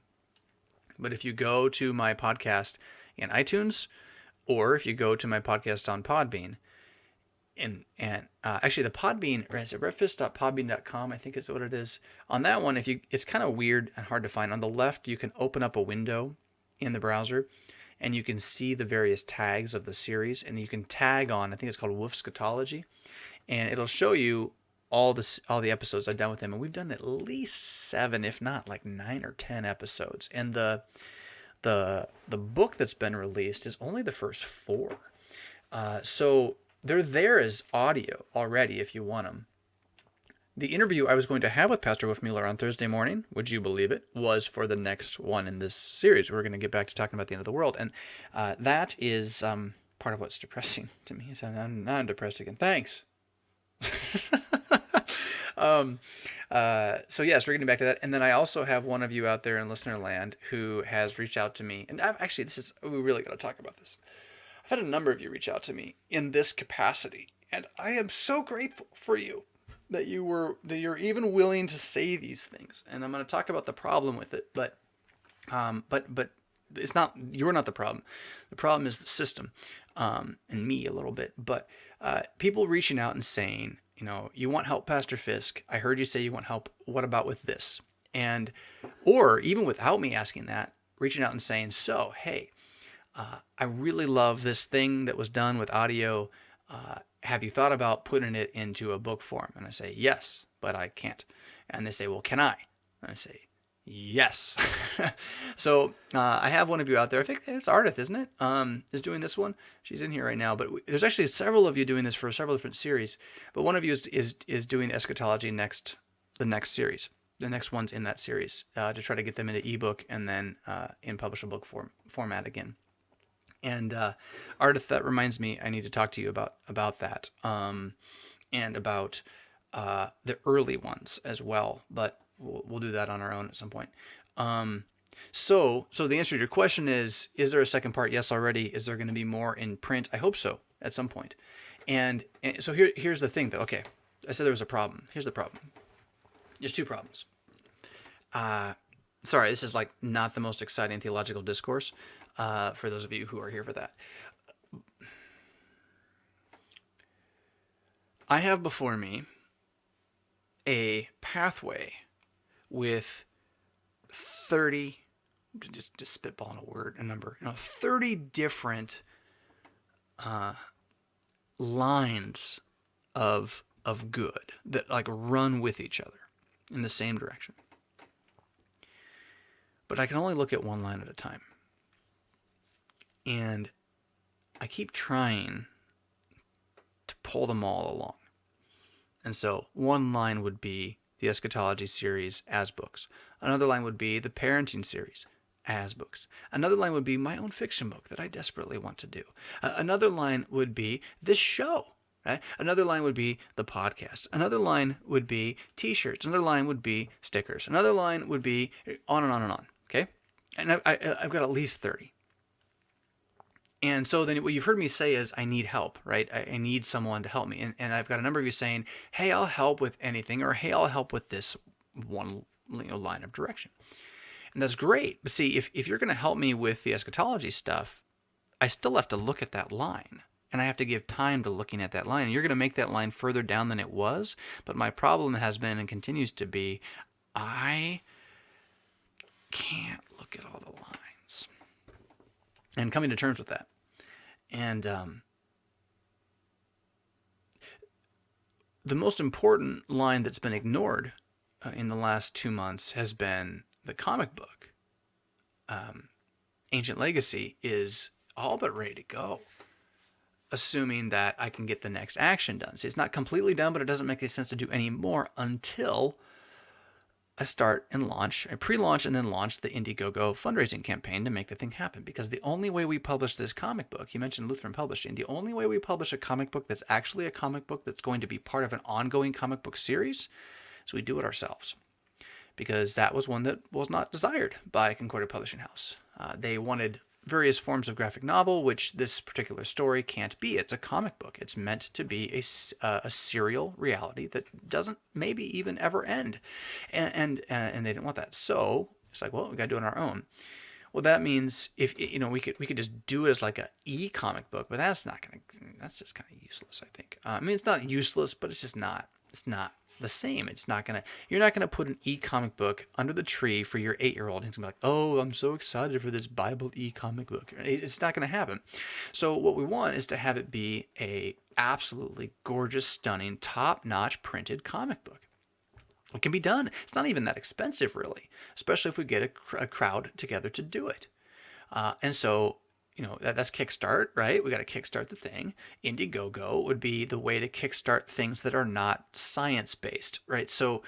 But if you go to my podcast in iTunes, or if you go to my podcast on Podbean, and actually the Podbean, or is it revfist.podbean.com, I think is what it is. On that one, it's kind of weird and hard to find. On the left, you can open up a window in the browser, and you can see the various tags of the series, and you can tag on, I think it's called Wolf Scatology, and it'll show you all the episodes I've done with him, and we've done at least 7, if not like 9 or 10 episodes. And the book that's been released is only the first 4. So they're there as audio already if you want them. The interview I was going to have with Pastor Wolfmuller on Thursday morning, would you believe it, was for the next one in this series. We're going to get back to talking about the end of the world. And that is part of what's depressing to me. So now I'm depressed again. Thanks. So yes, we're getting back to that. And then I also have one of you out there in listener land who has reached out to me. And we really got to talk about this. I've had a number of you reach out to me in this capacity, and I am so grateful for you that you're even willing to say these things. And I'm going to talk about the problem with it, but it's not, you're not the problem. The problem is the system, and me a little bit. But people reaching out and saying, you want help, Pastor Fisk. I heard you say you want help. What about with this? Or even without me asking that, reaching out and saying, so, hey, I really love this thing that was done with audio. Have you thought about putting it into a book form? And I say, yes, but I can't. And they say, well, can I? And I say, yes. So I have one of you out there. I think it's Ardith, isn't it? Is doing this one. She's in here right now. But there's actually several of you doing this for several different series. But one of you is doing eschatology the next series. The next one's in that series to try to get them into ebook and then in publishable book format again. And Ardith, that reminds me, I need to talk to you about that, and about the early ones as well. But we'll do that on our own at some point. So the answer to your question is there a second part? Yes, already. Is there going to be more in print? I hope so at some point. And so here's the thing, though. Okay, I said there was a problem. Here's the problem. There's two problems. Sorry, this is like not the most exciting theological discourse for those of you who are here for that. I have before me a pathway with 30, just spitballing a number, 30 different lines of good that like run with each other in the same direction. But I can only look at one line at a time. And I keep trying to pull them all along. And so one line would be the eschatology series as books. Another line would be the parenting series as books. Another line would be my own fiction book that I desperately want to do. Another line would be this show. Right? Another line would be the podcast. Another line would be t-shirts. Another line would be stickers. Another line would be on and on and on. Okay? And I've got at least 30. And so then what you've heard me say is I need help, right? I need someone to help me. And I've got a number of you saying, hey, I'll help with anything, or hey, I'll help with this one line of direction. And that's great. But see, if you're going to help me with the eschatology stuff, I still have to look at that line. And I have to give time to looking at that line. And you're going to make that line further down than it was. But my problem has been and continues to be, I can't look at all the lines. And coming to terms with that. And the most important line that's been ignored in the last 2 months has been the comic book. Ancient Legacy is all but ready to go, assuming that I can get the next action done. See, it's not completely done, but it doesn't make any sense to do any more until I start and launch, I pre-launch and then launch the Indiegogo fundraising campaign to make the thing happen. Because the only way we publish this comic book, you mentioned Lutheran Publishing, the only way we publish a comic book that's actually a comic book that's going to be part of an ongoing comic book series is we do it ourselves. Because that was one that was not desired by Concordia Publishing House. They wanted various forms of graphic novel, which this particular story can't be. It's a comic book. It's meant to be a serial reality that doesn't maybe even ever end, and they didn't want that. So it's like, well, we got to do it on our own. Well, that means if we could just do it as like a e-comic book, but that's just kind of useless. I think. I mean, it's not useless, but it's just not. It's not the same. You're not gonna put an e-comic book under the tree for your 8-year-old. He's gonna be like, oh, I'm so excited for this Bible e-comic book. It's not gonna happen. So what we want is to have it be a absolutely gorgeous, stunning, top-notch printed comic book. It can be done. It's not even that expensive, really, especially if we get a crowd together to do it. And so that's Kickstart, right? We got to kickstart the thing. Indiegogo would be the way to kickstart things that are not science-based, right? So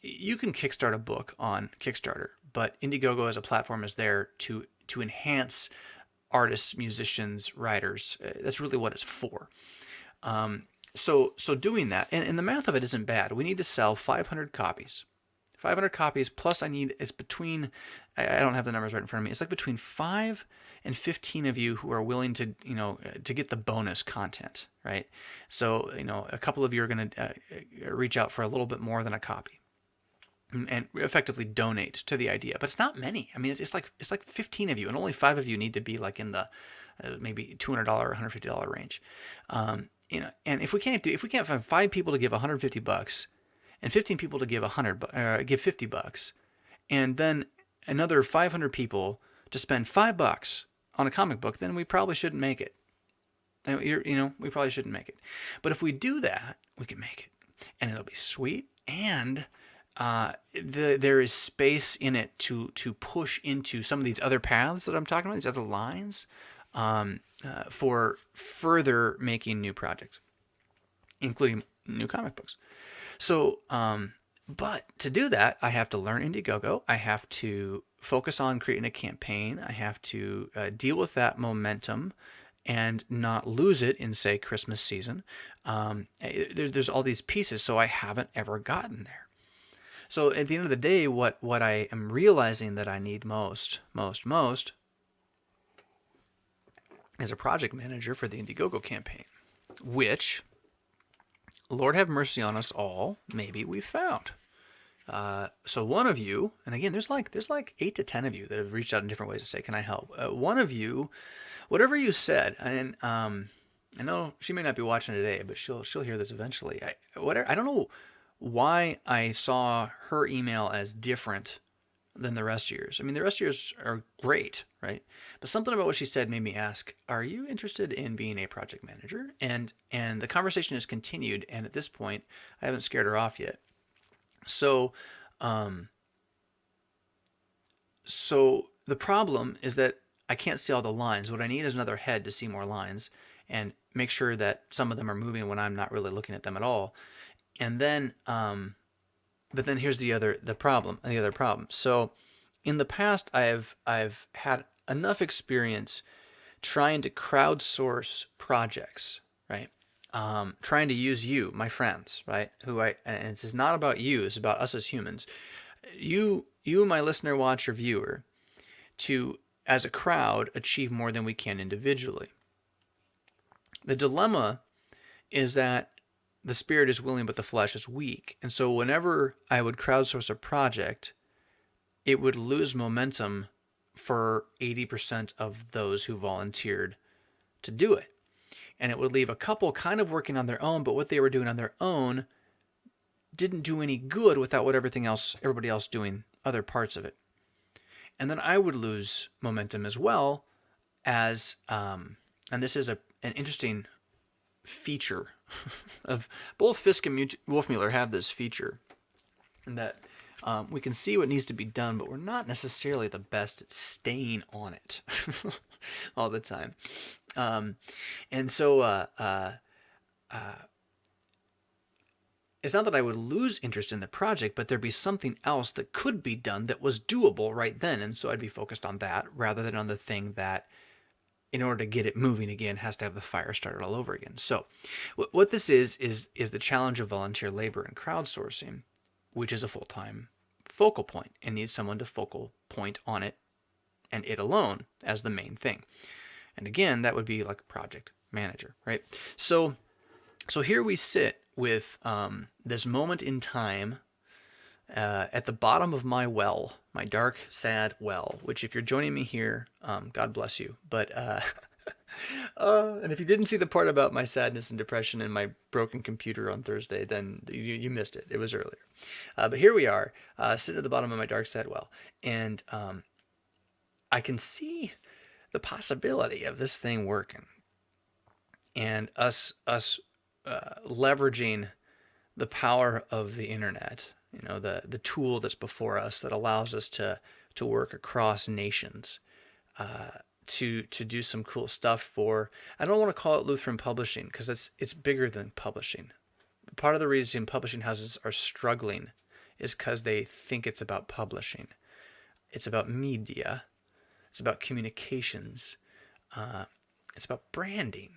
you can kickstart a book on Kickstarter, but Indiegogo as a platform is there to enhance artists, musicians, writers. That's really what it's for. So doing that, and the math of it isn't bad. We need to sell 500 copies. 500 copies plus it's between, I don't have the numbers right in front of me. It's like between 5 and 15 of you who are willing to, to get the bonus content, right? So, a couple of you are going to reach out for a little bit more than a copy and effectively donate to the idea. But it's not many. I mean, it's like 15 of you, and only 5 of you need to be like in the maybe $200 or $150 range. And if we can't find 5 people to give $150 and 15 people to give give $50, and then another 500 people to spend $5 on a comic book, then we probably shouldn't make it. We probably shouldn't make it. But if we do that, we can make it, and it'll be sweet. And there is space in it to push into some of these other paths that I'm talking about, these other lines, for further making new projects, including new comic books. So, but to do that, I have to learn Indiegogo. I have to focus on creating a campaign. I have to deal with that momentum and not lose it in, say, Christmas season. There's all these pieces, so I haven't ever gotten there. So at the end of the day, what I am realizing that I need most is a project manager for the Indiegogo campaign, which, Lord have mercy on us all, maybe we found. So one of you, and again, there's like 8 to 10 of you that have reached out in different ways to say, can I help? One of you, whatever you said, and I know she may not be watching today, but she'll hear this eventually. I don't know why I saw her email as different than the rest of yours. I mean, the rest of yours are great, right? But something about what she said made me ask, are you interested in being a project manager? And the conversation has continued, and at this point, I haven't scared her off yet. So the problem is that I can't see all the lines. What I need is another head to see more lines and make sure that some of them are moving when I'm not really looking at them at all. And then, but then here's the other problem. So in the past, I've had enough experience trying to crowdsource projects, right? Trying to use you, my friends, right? And this is not about you, it's about us as humans. You, my listener, watcher, viewer, to, as a crowd, achieve more than we can individually. The dilemma is that the spirit is willing, but the flesh is weak. And so whenever I would crowdsource a project, it would lose momentum for 80% of those who volunteered to do it. And it would leave a couple kind of working on their own, but what they were doing on their own didn't do any good without everybody else doing other parts of it. And then I would lose momentum as well as, and this is an interesting feature of both Fisk and Wolfmueller have this feature, and that we can see what needs to be done, but we're not necessarily the best at staying on it all the time. And so it's not that I would lose interest in the project, but there'd be something else that could be done that was doable right then, and so I'd be focused on that rather than on the thing that, in order to get it moving again, has to have the fire started all over again. So what this is the challenge of volunteer labor and crowdsourcing, which is a full-time focal point and needs someone to focal point on it and it alone as the main thing. And again, that would be like a project manager, right? So here we sit with this moment in time at the bottom of my well, my dark, sad well, which if you're joining me here, God bless you. But, and if you didn't see the part about my sadness and depression and my broken computer on Thursday, then you missed it. It was earlier. But here we are, sitting at the bottom of my dark, sad well. And I can see the possibility of this thing working and us leveraging the power of the internet, the tool that's before us that allows us to work across nations, to do some cool stuff for, I don't want to call it Lutheran publishing because it's bigger than publishing. Part of the reason publishing houses are struggling is because they think it's about publishing. It's about media. It's about communications. It's about branding.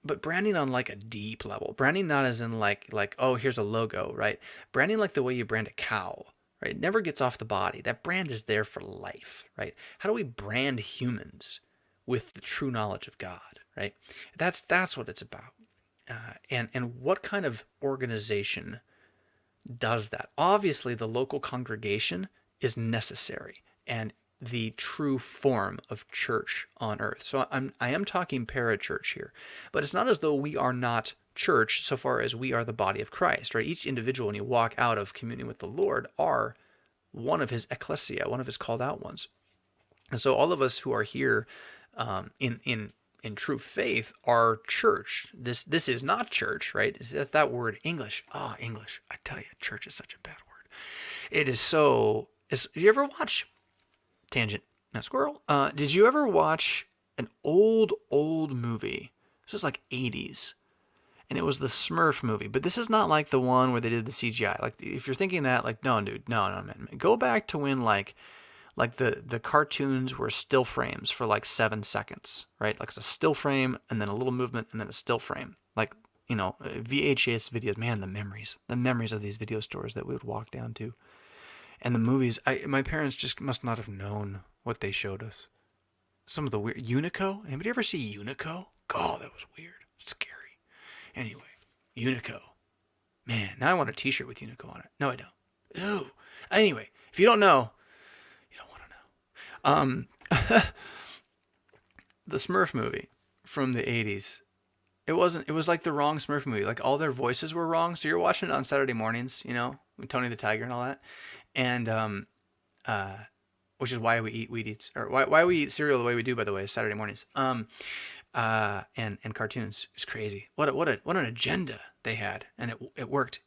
But branding on like a deep level. Branding not as in like, oh, here's a logo, right? Branding like the way you brand a cow, right? It never gets off the body. That brand is there for life, right? How do we brand humans with the true knowledge of God, right? That's what it's about. And what kind of organization does that? Obviously, the local congregation is necessary and the true form of church on earth. So I am talking parachurch here, but it's not as though we are not church so far as we are the body of Christ, right? Each individual, when you walk out of communion with the Lord, are one of his ecclesia, one of his called out ones. And so all of us who are here in true faith are church. This is not church, right? That's that word, English. English. I tell you, church is such a bad word. It is so... Did you ever watch... Tangent. Now, squirrel. Did you ever watch an old movie? This was like 80s. and it was the Smurf movie. But this is not like the one where they did the CGI. Like, if you're thinking that, like, no, dude, no, man. Go back to when, like the cartoons were still frames for like 7 seconds, right? Like it's a still frame and then a little movement and then a still frame. Like, VHS videos, man, the memories of these video stores that we would walk down to. And the movies, my parents just must not have known what they showed us. Some of the weird, Unico? Anybody ever see Unico? God, that was weird. Scary. Anyway, Unico. Man, now I want a t-shirt with Unico on it. No, I don't. Ew. Anyway, if you don't know, the Smurf movie from the 80s, it was like the wrong Smurf movie. Like all their voices were wrong. So you're watching it on Saturday mornings, with Tony the Tiger and all that. And, which is why we eat or why we eat cereal the way we do, by the way, Saturday mornings. And cartoons. It's crazy. What an agenda they had. And it worked.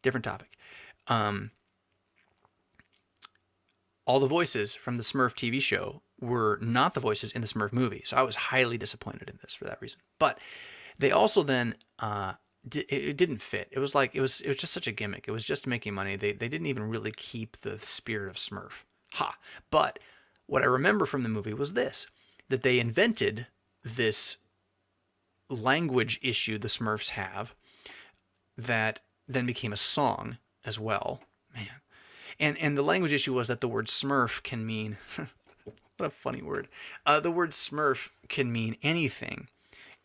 Different topic. All the voices from the Smurf TV show were not the voices in the Smurf movie. So I was highly disappointed in this for that reason. But they also then, it didn't fit. It was just such a gimmick. It was just making money. They didn't even really keep the spirit of Smurf. But what I remember from the movie was this, that they invented this language issue the Smurfs have that then became a song as well. Man. And the language issue was that the word Smurf can mean, what a funny word. The word Smurf can mean anything.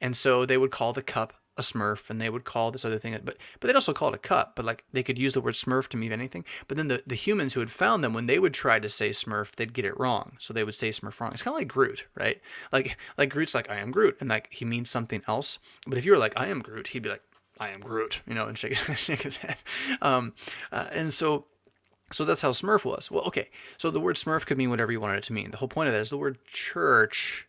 And so they would call the cup a Smurf, and they would call this other thing, but they'd also call it a cup, but like they could use the word Smurf to mean anything. But then the humans who had found them, when they would try to say Smurf, they'd get it wrong. So they would say Smurf wrong. It's kind of like Groot, right? Like Groot's like, I am Groot, and like he means something else. But if you were like, I am Groot, he'd be like, I am Groot, and shake his head. And so that's how Smurf was. Well, okay. So the word Smurf could mean whatever you wanted it to mean. The whole point of that is the word church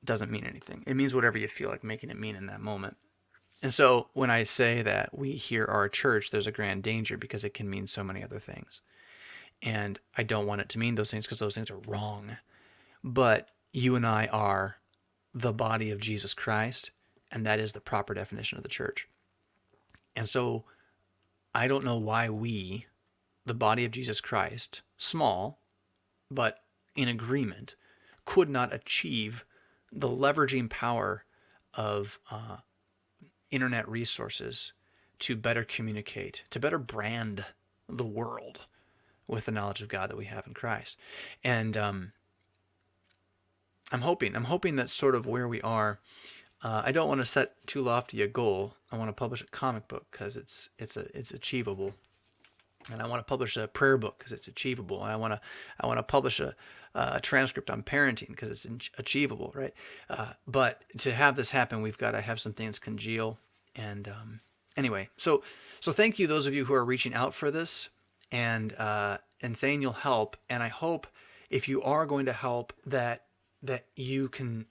doesn't mean anything. It means whatever you feel like making it mean in that moment. And so when I say that we here are a church, there's a grand danger because it can mean so many other things. And I don't want it to mean those things because those things are wrong. But you and I are the body of Jesus Christ, and that is the proper definition of the church. And so I don't know why we, the body of Jesus Christ, small, but in agreement, could not achieve the leveraging power of internet resources to better communicate, to better brand the world with the knowledge of God that we have in Christ. And I'm hoping that's sort of where we are. I don't want to set too lofty a goal. I want to publish a comic book because it's achievable, and I want to publish a prayer book because it's achievable, and I want to publish a transcript on parenting because it's achievable, right? But to have this happen, we've got to have some things congeal. And anyway, so thank you, those of you who are reaching out for this and saying you'll help. And I hope if you are going to help that you can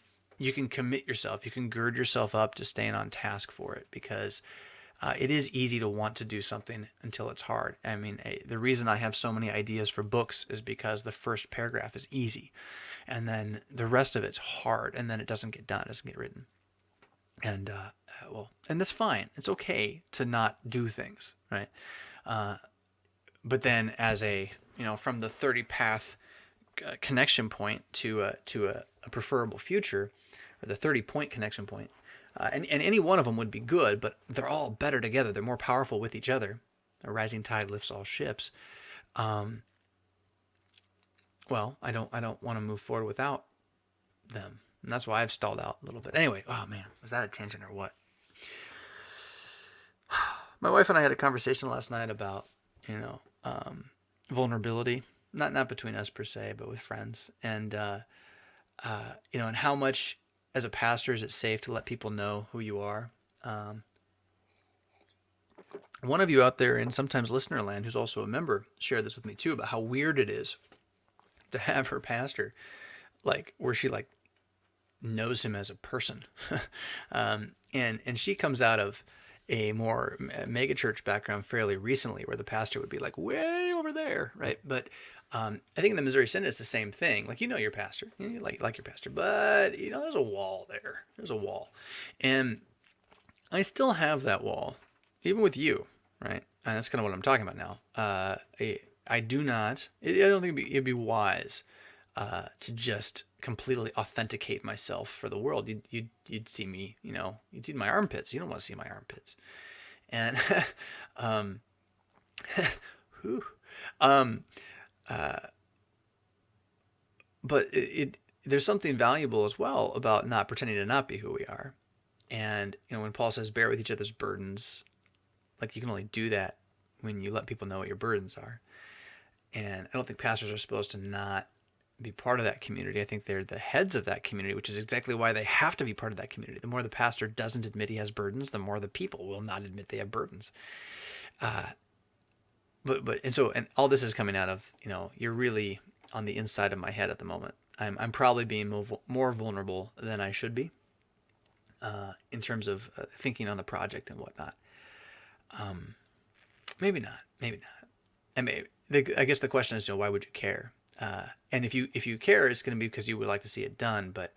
commit yourself, you can gird yourself up to staying on task for it, because it is easy to want to do something until it's hard. I mean, the reason I have so many ideas for books is because the first paragraph is easy, and then the rest of it's hard, and then it doesn't get done, it doesn't get written. And and that's fine. It's okay to not do things, right? But then as from the 30 path connection point to a preferable future, or the 30-point connection point, and any one of them would be good, but they're all better together. They're more powerful with each other. A rising tide lifts all ships. Well, I don't want to move forward without them, and that's why I've stalled out a little bit. Anyway, oh man, was that a tangent or what? My wife and I had a conversation last night about vulnerability, not between us per se, but with friends, and and how much, as a pastor, is it safe to let people know who you are? One of you out there in sometimes listener land, who's also a member, shared this with me too, about how weird it is to have her pastor, where she knows him as a person. And she comes out of a more mega church background fairly recently, where the pastor would be way over there, right? But I think in the Missouri Synod it's the same thing. Like, your pastor, you like your pastor, but there's a wall there. There's a wall, and I still have that wall, even with you, right? And that's kind of what I'm talking about now. I do not. I don't think it'd be wise to just completely authenticate myself for the world. You'd see me, you'd see my armpits. You don't want to see my armpits, and whew. But there's something valuable as well about not pretending to not be who we are. And when Paul says bear with each other's burdens, like, you can only do that when you let people know what your burdens are. And I don't think pastors are supposed to not be part of that community. I think they're the heads of that community, which is exactly why they have to be part of that community. The more the pastor doesn't admit he has burdens, the more the people will not admit they have burdens. And all this is coming out of, you're really on the inside of my head at the moment. I'm probably being more vulnerable than I should be, in terms of thinking on the project and whatnot. Maybe not. And I guess the question is, why would you care? And if you care, it's going to be because you would like to see it done. But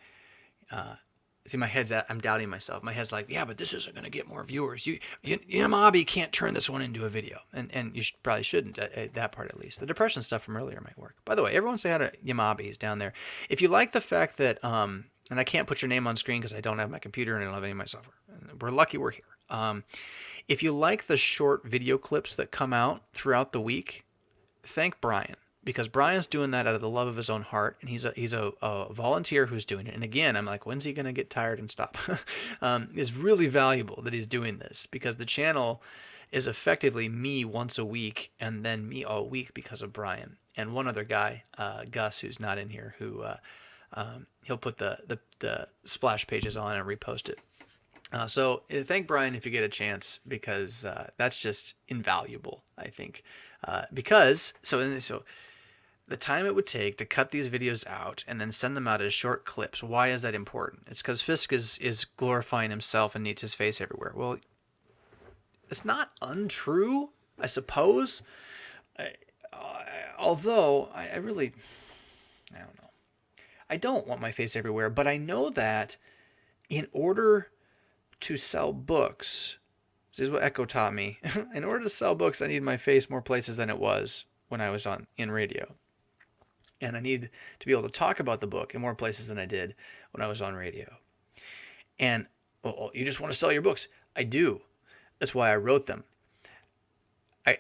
see, I'm doubting myself. My head's like, yeah, but this isn't going to get more viewers. Yamabi can't turn this one into a video, and you probably shouldn't, at that part at least. The depression stuff from earlier might work. By the way, everyone say hi to Yamabi. He's down there. If you like the fact that, and I can't put your name on screen because I don't have my computer and I don't have any of my software. We're lucky we're here. If you like the short video clips that come out throughout the week, thank Brian, because Brian's doing that out of the love of his own heart, and he's a volunteer who's doing it. And again, I'm like, when's he going to get tired and stop? It's really valuable that he's doing this, because the channel is effectively me once a week and then me all week because of Brian and one other guy, Gus, who's not in here, who he'll put the splash pages on and repost it. So thank Brian if you get a chance, because that's just invaluable, I think. Because the time it would take to cut these videos out and then send them out as short clips, why is that important? It's because Fisk is glorifying himself and needs his face everywhere. Well, it's not untrue, I suppose. Although I really, I don't know. I don't want my face everywhere, but I know that in order to sell books, this is what Echo taught me. In order to sell books, I need my face more places than it was when I was in radio. And I need to be able to talk about the book in more places than I did when I was on radio. And, well, you just want to sell your books. I do. That's why I wrote them.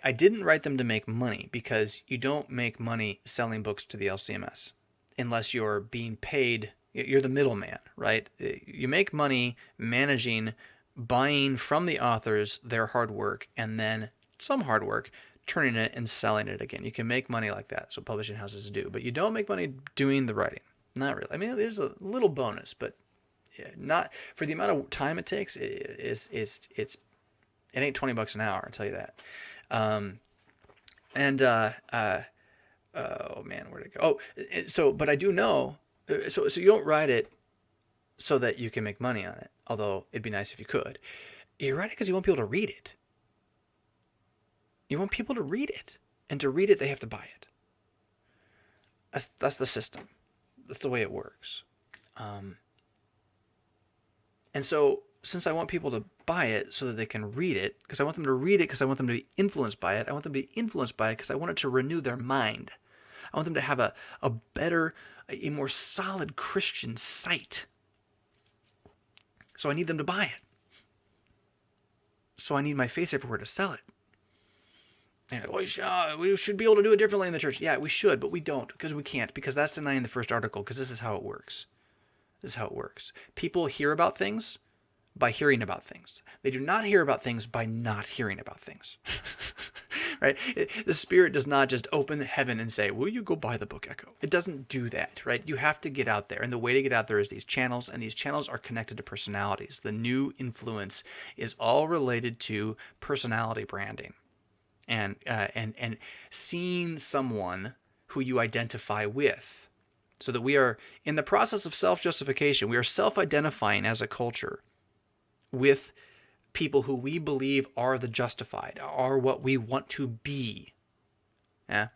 I didn't write them to make money, because you don't make money selling books to the LCMS unless you're being paid. You're the middleman, right? You make money managing, buying from the authors their hard work, and then some hard work, turning it and selling it again. You can make money like that. So publishing houses do, but you don't make money doing the writing. Not really. I mean, there's a little bonus, but not for the amount of time it takes. It ain't $20 an hour, I'll tell you that. Oh man, where'd it go? Oh, but I do know. So you don't write it so that you can make money on it. Although it'd be nice if you could. You write it because you want people to read it. You want people to read it, and to read it, they have to buy it. That's the system. That's the way it works. And so, since I want people to buy it so that they can read it, because I want them to read it because I want them to be influenced by it, I want them to be influenced by it because I want it to renew their mind. I want them to have a better, a more solid Christian sight. So I need them to buy it. So I need my face everywhere to sell it. And we should be able to do it differently in the church. Yeah, we should, but we don't, because we can't, because that's denying the first article, because this is how it works. This is how it works. People hear about things by hearing about things. They do not hear about things by not hearing about things. Right? The Spirit does not just open heaven and say, will you go buy the book, Echo? It doesn't do that, right? You have to get out there. And the way to get out there is these channels, and these channels are connected to personalities. The new influence is all related to personality branding. And seeing someone who you identify with, so that we are in the process of self-justification. We are self-identifying as a culture with people who we believe are the justified, are what we want to be. Yeah?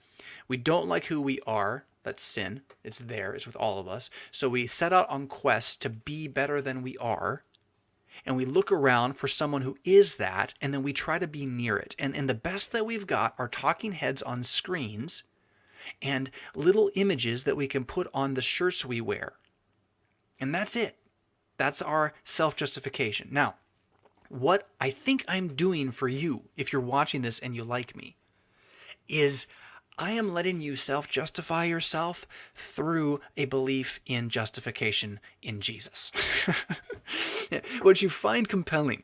We don't like who we are. That's sin. It's there. It's with all of us. So we set out on quests to be better than we are. And we look around for someone who is that, and then we try to be near it. And the best that we've got are talking heads on screens and little images that we can put on the shirts we wear. And that's it. That's our self-justification. Now, what I think I'm doing for you, if you're watching this and you like me, is I am letting you self-justify yourself through a belief in justification in Jesus. What you find compelling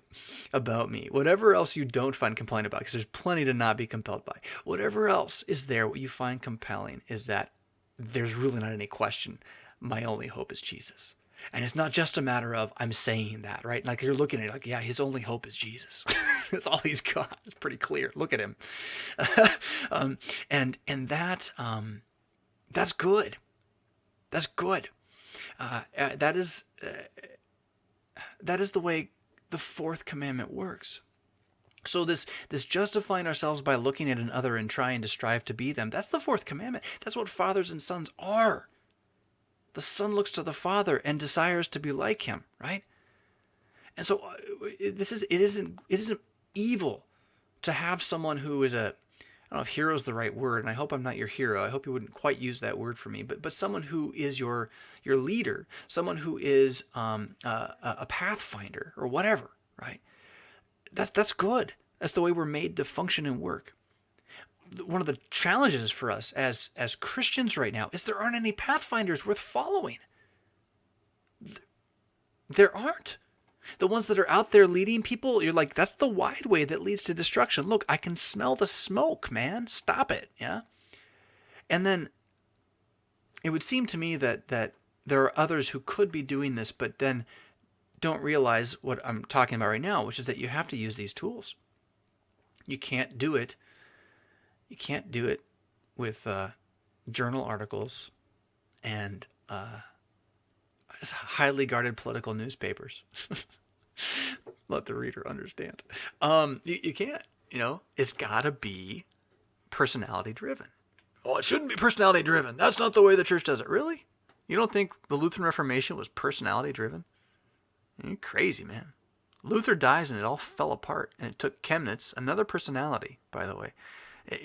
about me, whatever else you don't find compelling about, because there's plenty to not be compelled by, whatever else is there, what you find compelling is that there's really not any question. My only hope is Jesus. And it's not just a matter of I'm saying that, right? Like you're looking at it like, yeah, his only hope is Jesus. That's all he's got. It's pretty clear. Look at him. And that's good. That's good. That is the way the fourth commandment works. So this justifying ourselves by looking at another and trying to strive to be them, that's the fourth commandment. That's what fathers and sons are. The son looks to the father and desires to be like him, right? And so it isn't evil to have someone who is I don't know if hero is the right word, and I hope I'm not your hero. I hope you wouldn't quite use that word for me, but someone who is your leader, someone who is a pathfinder or whatever, right? That's good. That's the way we're made to function and work. One of the challenges for us as Christians right now is there aren't any pathfinders worth following. There aren't. The ones that are out there leading people, you're like, that's the wide way that leads to destruction. Look, I can smell the smoke, man. Stop it, yeah? And then it would seem to me that there are others who could be doing this, but then don't realize what I'm talking about right now, which is that you have to use these tools. You can't do it. You can't do it with journal articles and highly guarded political newspapers. Let the reader understand. You can't, it's got to be personality driven. Oh, it shouldn't be personality driven. That's not the way the church does it. Really? You don't think the Lutheran Reformation was personality driven? You're crazy, man. Luther dies and it all fell apart. And it took Chemnitz, another personality, by the way,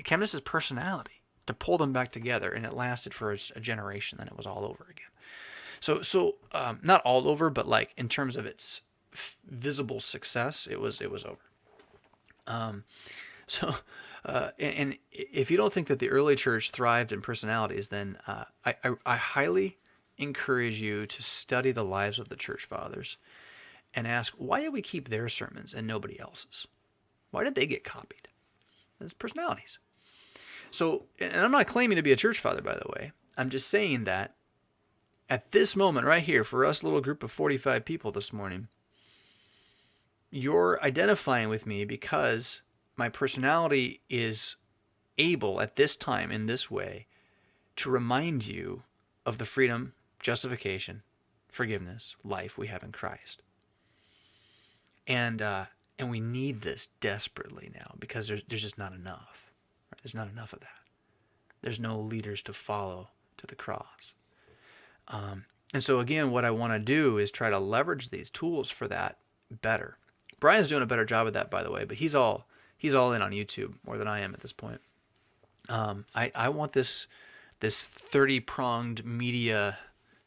Chemnitz's personality to pull them back together, and it lasted for a generation. Then it was all over again. So not all over, but like in terms of its visible success, it was over. And if you don't think that the early church thrived in personalities, then I highly encourage you to study the lives of the church fathers and ask, why did we keep their sermons and nobody else's? Why did they get copied? It's personalities. So, and I'm not claiming to be a church father, by the way. I'm just saying that at this moment right here, for us little group of 45 people this morning, you're identifying with me because my personality is able at this time in this way to remind you of the freedom, justification, forgiveness, life we have in Christ. And we need this desperately now because there's just not enough. Right? There's not enough of that. There's no leaders to follow to the cross. And so again, what I want to do is try to leverage these tools for that better. Brian's doing a better job of that, by the way, but he's all in on YouTube more than I am at this point. I want this 30-pronged media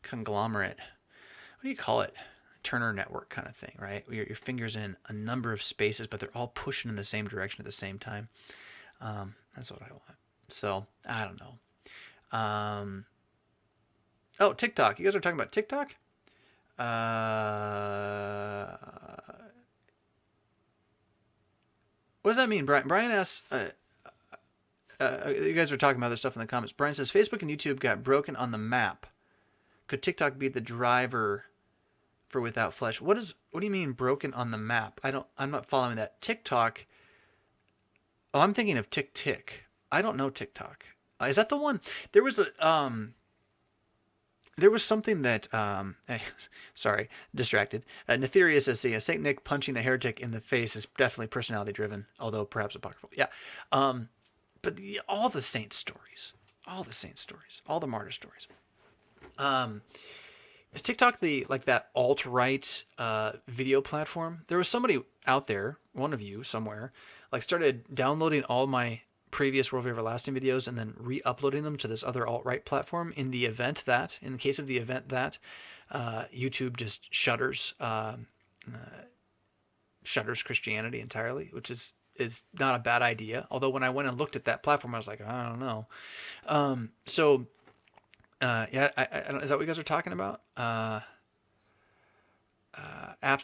conglomerate. What do you call it? Turner network kind of thing, right? Your fingers in a number of spaces, but they're all pushing in the same direction at the same time. That's what I want. So I don't know. Oh, TikTok. You guys are talking about TikTok? What does that mean, Brian? Brian asks, you guys are talking about other stuff in the comments. Brian says, Facebook and YouTube got broken on the map. Could TikTok be the driver for Without Flesh? What do you mean broken on the map? I'm not following that. TikTok. Oh, I'm thinking of Tick. I don't know TikTok. Is that the one? There was something that, sorry, distracted. Netheria says, see, St. Nick punching a heretic in the face is definitely personality driven, although perhaps apocryphal. Yeah. But all the saint stories all the saint stories, all the martyr stories. Is TikTok that alt-right video platform? There was somebody out there, one of you somewhere, like started downloading all my previous World of Everlasting videos and then re-uploading them to this other alt-right platform in the case of the event that YouTube just shutters Christianity entirely, which is not a bad idea. Although when I went and looked at that platform, I was like, I don't know. Yeah, I don't, is that what you guys are talking about? Apps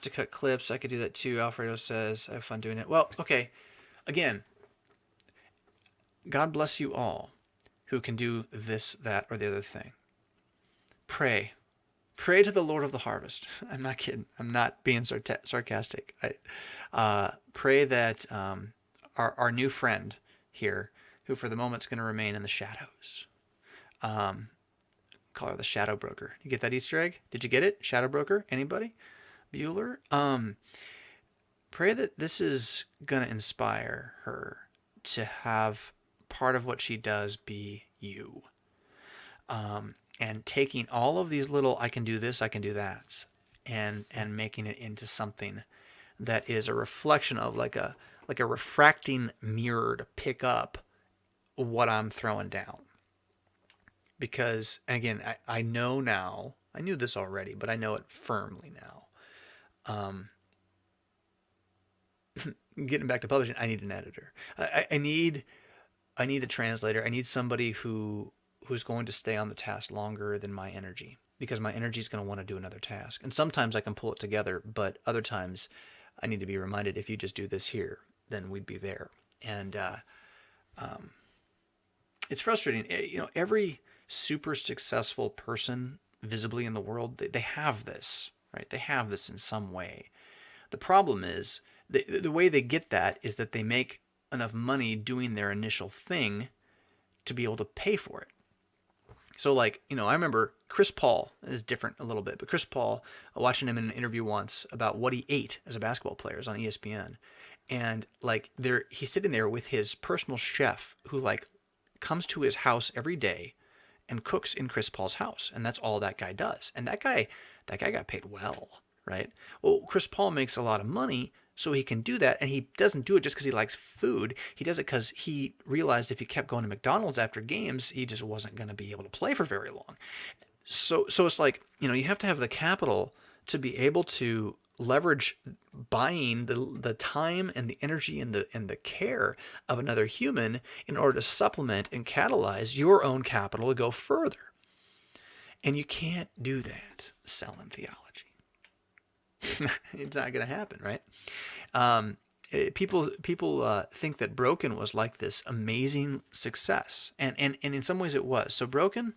to cut clips. I could do that too. Alfredo says, I have fun doing it. Well, okay. Again, God bless you all who can do this, that, or the other thing. Pray. Pray to the Lord of the harvest. I'm not kidding. I'm not being sarcastic. Pray that our new friend here, who for the moment is going to remain in the shadows, call her the Shadow Broker. You get that Easter egg? Did you get it? Shadow Broker? Anybody? Bueller? Pray that this is going to inspire her to have part of what she does be you. And taking all of these little, I can do this, I can do that, and making it into something that is a reflection of like a refracting mirror to pick up what I'm throwing down. Because, and again, I know now, I knew this already, but I know it firmly now. Getting back to publishing, I need an editor. I need a translator. I need somebody who's going to stay on the task longer than my energy, because my energy is going to want to do another task. And sometimes I can pull it together, but other times I need to be reminded, if you just do this here, then we'd be there. And it's frustrating. Every super successful person visibly in the world, they have this, right? They have this in some way. The problem is the way they get that is that they make enough money doing their initial thing to be able to pay for it. So I remember Chris Paul is different a little bit, but Chris Paul, watching him in an interview once about what he ate as a basketball player on ESPN. And he's sitting there with his personal chef who comes to his house every day and cooks in Chris Paul's house. And that's all that guy does. And that guy got paid well, right? Well, Chris Paul makes a lot of money, so he can do that, and he doesn't do it just because he likes food. He does it because he realized if he kept going to McDonald's after games, he just wasn't going to be able to play for very long. So it's you have to have the capital to be able to leverage buying the time and the energy and the care of another human in order to supplement and catalyze your own capital to go further. And you can't do that selling theology. It's not going to happen, right? People think that Broken was like this amazing success, and in some ways it was. So Broken,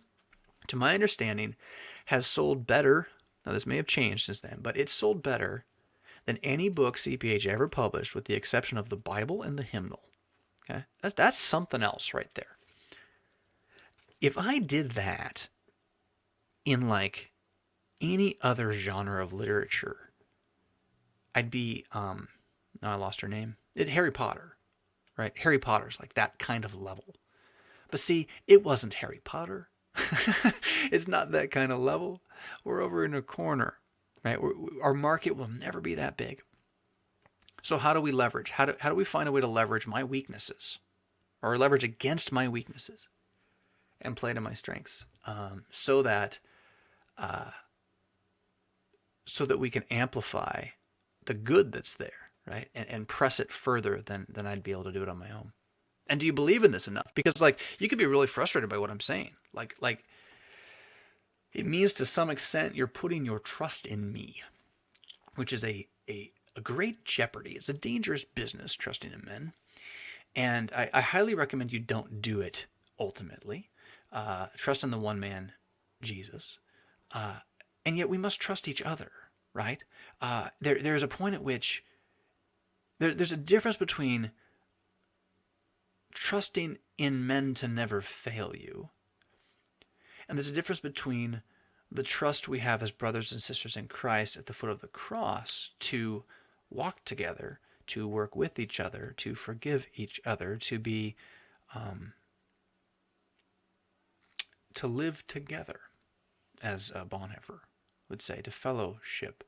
to my understanding, has sold better. Now this may have changed since then, but it's sold better than any book CPH ever published, with the exception of the Bible and the hymnal. Okay, that's something else right there. If I did that in any other genre of literature, I'd be, now I lost her name. Harry Potter, right? Harry Potter's like that kind of level. But see, it wasn't Harry Potter. It's not that kind of level. We're over in a corner, right? Our market will never be that big. So how do we leverage? How do we find a way to leverage my weaknesses, or leverage against my weaknesses, and play to my strengths, so that we can amplify the good that's there, right? And press it further than I'd be able to do it on my own. And do you believe in this enough? Because you could be really frustrated by what I'm saying. It means to some extent you're putting your trust in me, which is a great jeopardy. It's a dangerous business, trusting in men. And I highly recommend you don't do it ultimately. Trust in the one man, Jesus. And yet we must trust each other, right? There's a point at which there's a difference between trusting in men to never fail you, and there's a difference between the trust we have as brothers and sisters in Christ at the foot of the cross to walk together, to work with each other, to forgive each other, to be to live together, as Bonhoeffer would say, to fellowship.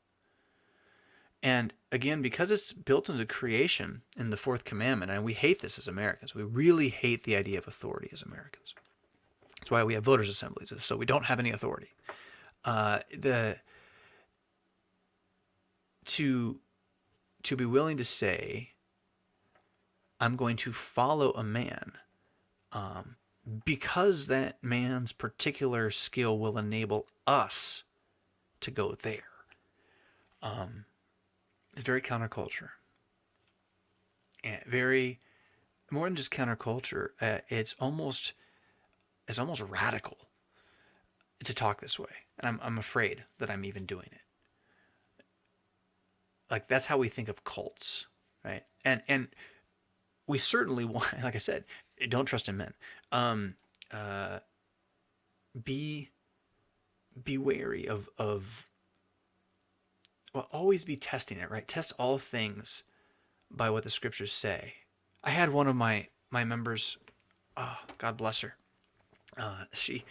And again, because it's built into creation in the fourth commandment, and we hate this as Americans, we really hate the idea of authority as Americans. That's why we have voters' assemblies, so we don't have any authority. To be willing to say, I'm going to follow a man because that man's particular skill will enable us to go there. It's very counterculture. And very, more than just counterculture, it's almost radical to talk this way. And I'm afraid that I'm even doing it. Like, that's how we think of cults, right? And we certainly want, like I said, don't trust in men. Be wary of well, always be testing it, right? Test all things by what the scriptures say. I had one of my members, oh, God bless her. She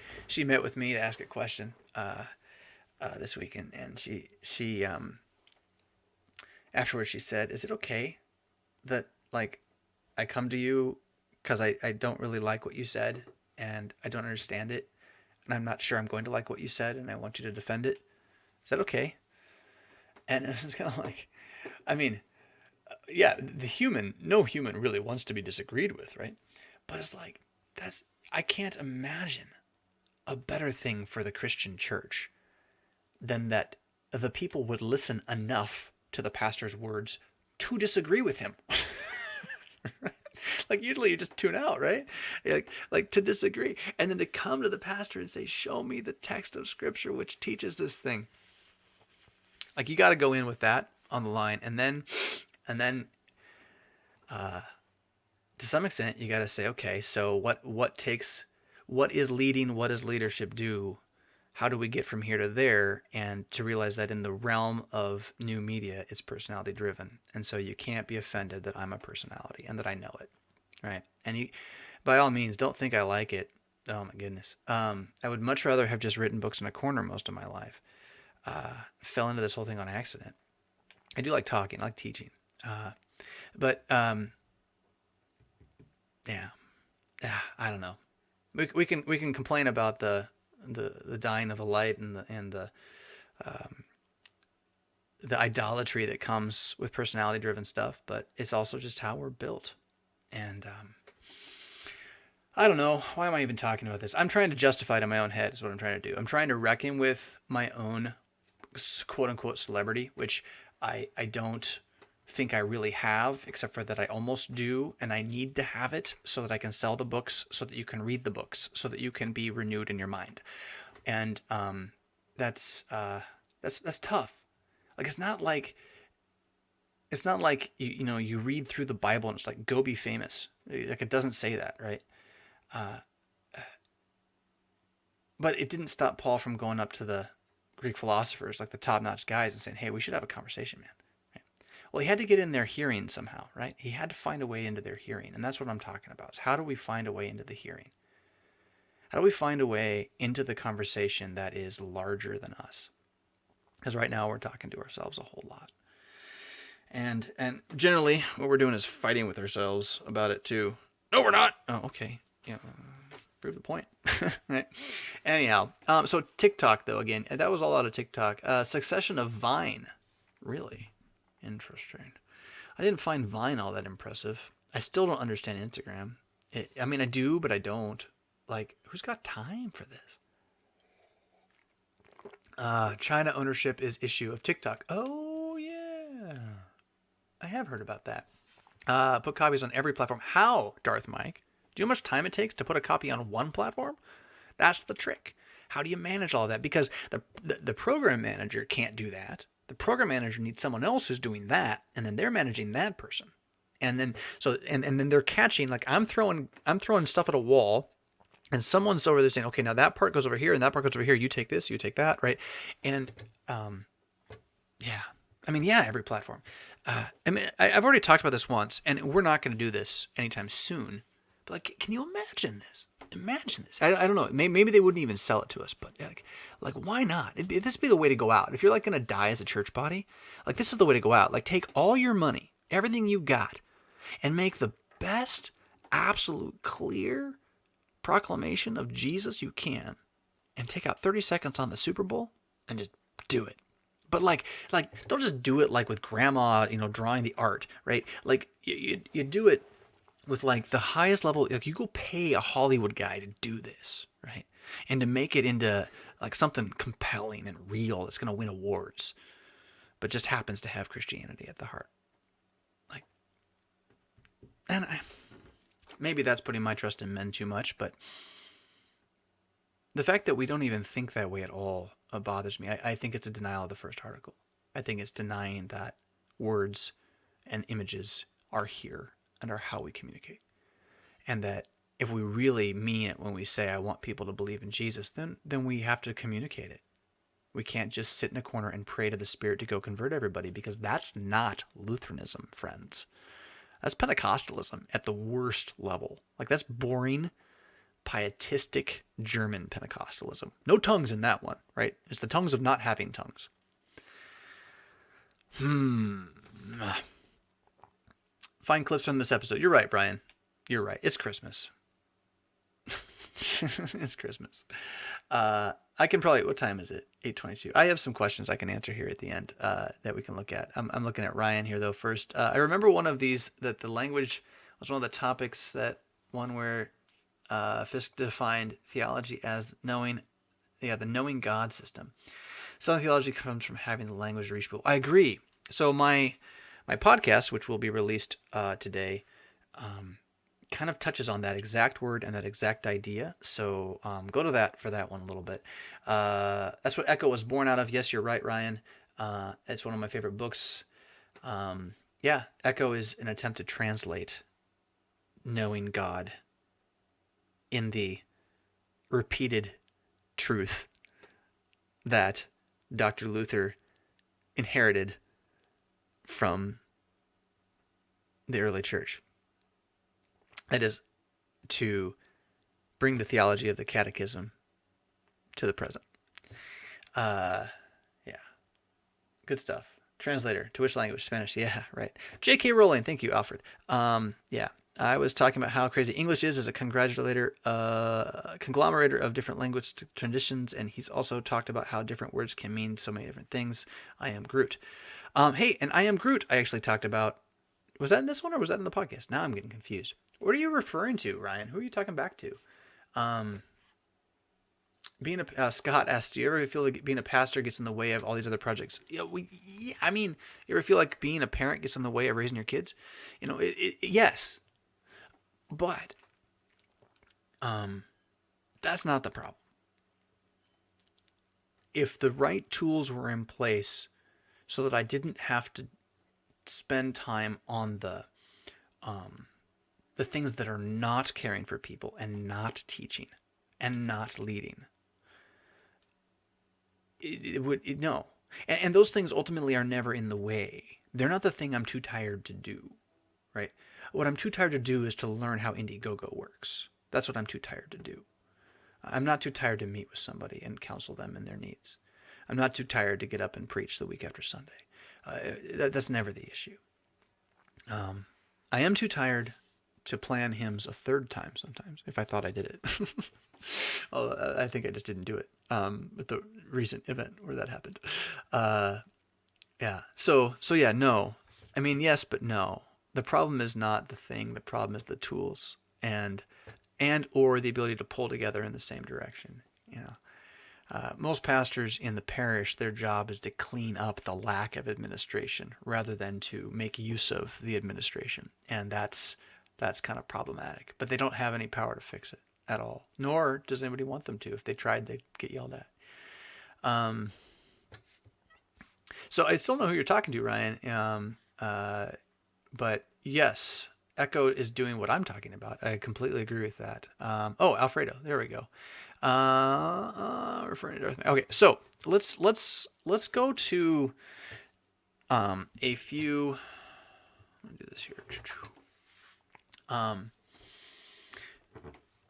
met with me to ask a question this week, and she afterwards she said, "Is it okay that, like, I come to you because I don't really like what you said and I don't understand it, and I'm not sure I'm going to like what you said, and I want you to defend it? Is that okay?" And it was kind of like, I mean, yeah, no human really wants to be disagreed with, right? But it's like, I can't imagine a better thing for the Christian church than that the people would listen enough to the pastor's words to disagree with him. Like, usually you just tune out, right? Like to disagree. And then to come to the pastor and say, show me the text of scripture which teaches this thing. Like, you got to go in with that on the line. And then to some extent, you got to say, okay, so what is leading? What does leadership do? How do we get from here to there? And to realize that in the realm of new media, it's personality driven. And so you can't be offended that I'm a personality and that I know it, right? And you, by all means, don't think I like it. Oh my goodness. I would much rather have just written books in a corner most of my life. Fell into this whole thing on accident. I do like talking, I like teaching. But yeah, I don't know. We can complain about the dying of the light and the idolatry that comes with personality driven stuff, but it's also just how we're built. And I don't know, why am I even talking about this? I'm trying to justify it in my own head is what I'm trying to do. I'm trying to reckon with my own quote unquote celebrity, which I don't think I really have, except for that I almost do, and I need to have it so that I can sell the books, so that you can read the books, so that you can be renewed in your mind. And that's tough. Like, it's not like you read through the Bible and it's like, go be famous. Like, it doesn't say that, right? But it didn't stop Paul from going up to the Greek philosophers, like the top-notch guys, and saying, hey, we should have a conversation, man. Right? Well, he had to get in their hearing somehow, right? He had to find a way into their hearing, and that's what I'm talking about. Is how do we find a way into the hearing? How do we find a way into the conversation that is larger than us? Because right now we're talking to ourselves a whole lot. And generally, what we're doing is fighting with ourselves about it, too. No, we're not! Oh, okay. Yeah. Prove the point. Right? Anyhow, so TikTok, though, again, that was all out of TikTok. Succession of Vine. Really interesting. I didn't find Vine all that impressive. I still don't understand Instagram. I mean, I do, but I don't. Like, who's got time for this? China ownership is issue of TikTok. Oh, yeah. I have heard about that. Put copies on every platform. How, Darth Mike? Do you know how much time it takes to put a copy on one platform? That's the trick. How do you manage all that? Because the program manager can't do that. The program manager needs someone else who's doing that, and then they're managing that person. And then and then they're catching, like, I'm throwing stuff at a wall, and someone's over there saying, okay, now that part goes over here and that part goes over here. You take this, you take that, right? And yeah. I mean, yeah, every platform. I mean, I've already talked about this once, and we're not going to do this anytime soon. But, like, can you imagine this? Imagine this. I don't know. Maybe they wouldn't even sell it to us, but like why not? This would be the way to go out. If you're like going to die as a church body, like this is the way to go out. Like take all your money, everything you got, and make the best, absolute, clear proclamation of Jesus you can, and take out 30 seconds on the Super Bowl and just do it. But like don't just do it like with grandma, drawing the art, right? Like you do it with like the highest level. Like you go pay a Hollywood guy to do this, right? And to make it into like something compelling and real that's going to win awards, but just happens to have Christianity at the heart. Like, and maybe that's putting my trust in men too much, but the fact that we don't even think that way at all bothers me. I think it's a denial of the first article. I think it's denying that words and images are here and are how we communicate. And that if we really mean it when we say, I want people to believe in Jesus, then we have to communicate it. We can't just sit in a corner and pray to the Spirit to go convert everybody, because that's not Lutheranism, friends. That's Pentecostalism at the worst level. Like that's boring, pietistic German Pentecostalism. No tongues in that one, right? It's the tongues of not having tongues. Find clips from this episode. You're right, Brian. You're right. It's Christmas. It's Christmas. I can probably, what time is it? 8:22. I have some questions I can answer here at the end that we can look at. I'm looking at Ryan here though first. I remember one of these, that the language was one of the topics, that one where Fisk defined theology as knowing, the knowing God system. Some theology comes from having the language to reach people. I agree. So my podcast, which will be released today, kind of touches on that exact word and that exact idea. So go to that for that one a little bit. That's what Echo was born out of. Yes, you're right, Ryan. It's one of my favorite books. Echo is an attempt to translate knowing God in the repeated truth that Dr. Luther inherited from the early church. That is to bring the theology of the catechism to the present. Good stuff. Translator, to which language? Spanish. Yeah, right. J.K. Rowling. Thank you, Alfred. I was talking about how crazy English is as a conglomerator of different language traditions, and he's also talked about how different words can mean so many different things. I am Groot. Hey, and I am Groot I actually talked about. Was that in this one or was that in the podcast? Now I'm getting confused. What are you referring to, Ryan? Who are you talking back to? Scott asked, do you ever feel like being a pastor gets in the way of all these other projects? You ever feel like being a parent gets in the way of raising your kids? Yes. But that's not the problem. If the right tools were in place so that I didn't have to spend time on the things that are not caring for people and not teaching and not leading, it would no. And those things ultimately are never in the way. They're not the thing I'm too tired to do, right? What I'm too tired to do is to learn how Indiegogo works. That's what I'm too tired to do. I'm not too tired to meet with somebody and counsel them in their needs. I'm not too tired to get up and preach the week after Sunday. That's never the issue. I am too tired to plan hymns a third time sometimes, if I thought I did it. Well, I think I just didn't do it with the recent event where that happened. No. I mean, yes, but no. The problem is not the thing. The problem is the tools and or the ability to pull together in the same direction. Most pastors in the parish, their job is to clean up the lack of administration rather than to make use of the administration. And that's kind of problematic. But they don't have any power to fix it at all. Nor does anybody want them to. If they tried, they'd get yelled at. So I still know who you're talking to, Ryan. But yes, Echo is doing what I'm talking about. I completely agree with that. Alfredo. There we go. Referring to Darth Vader. Okay, so let's go to a few. Let me do this here.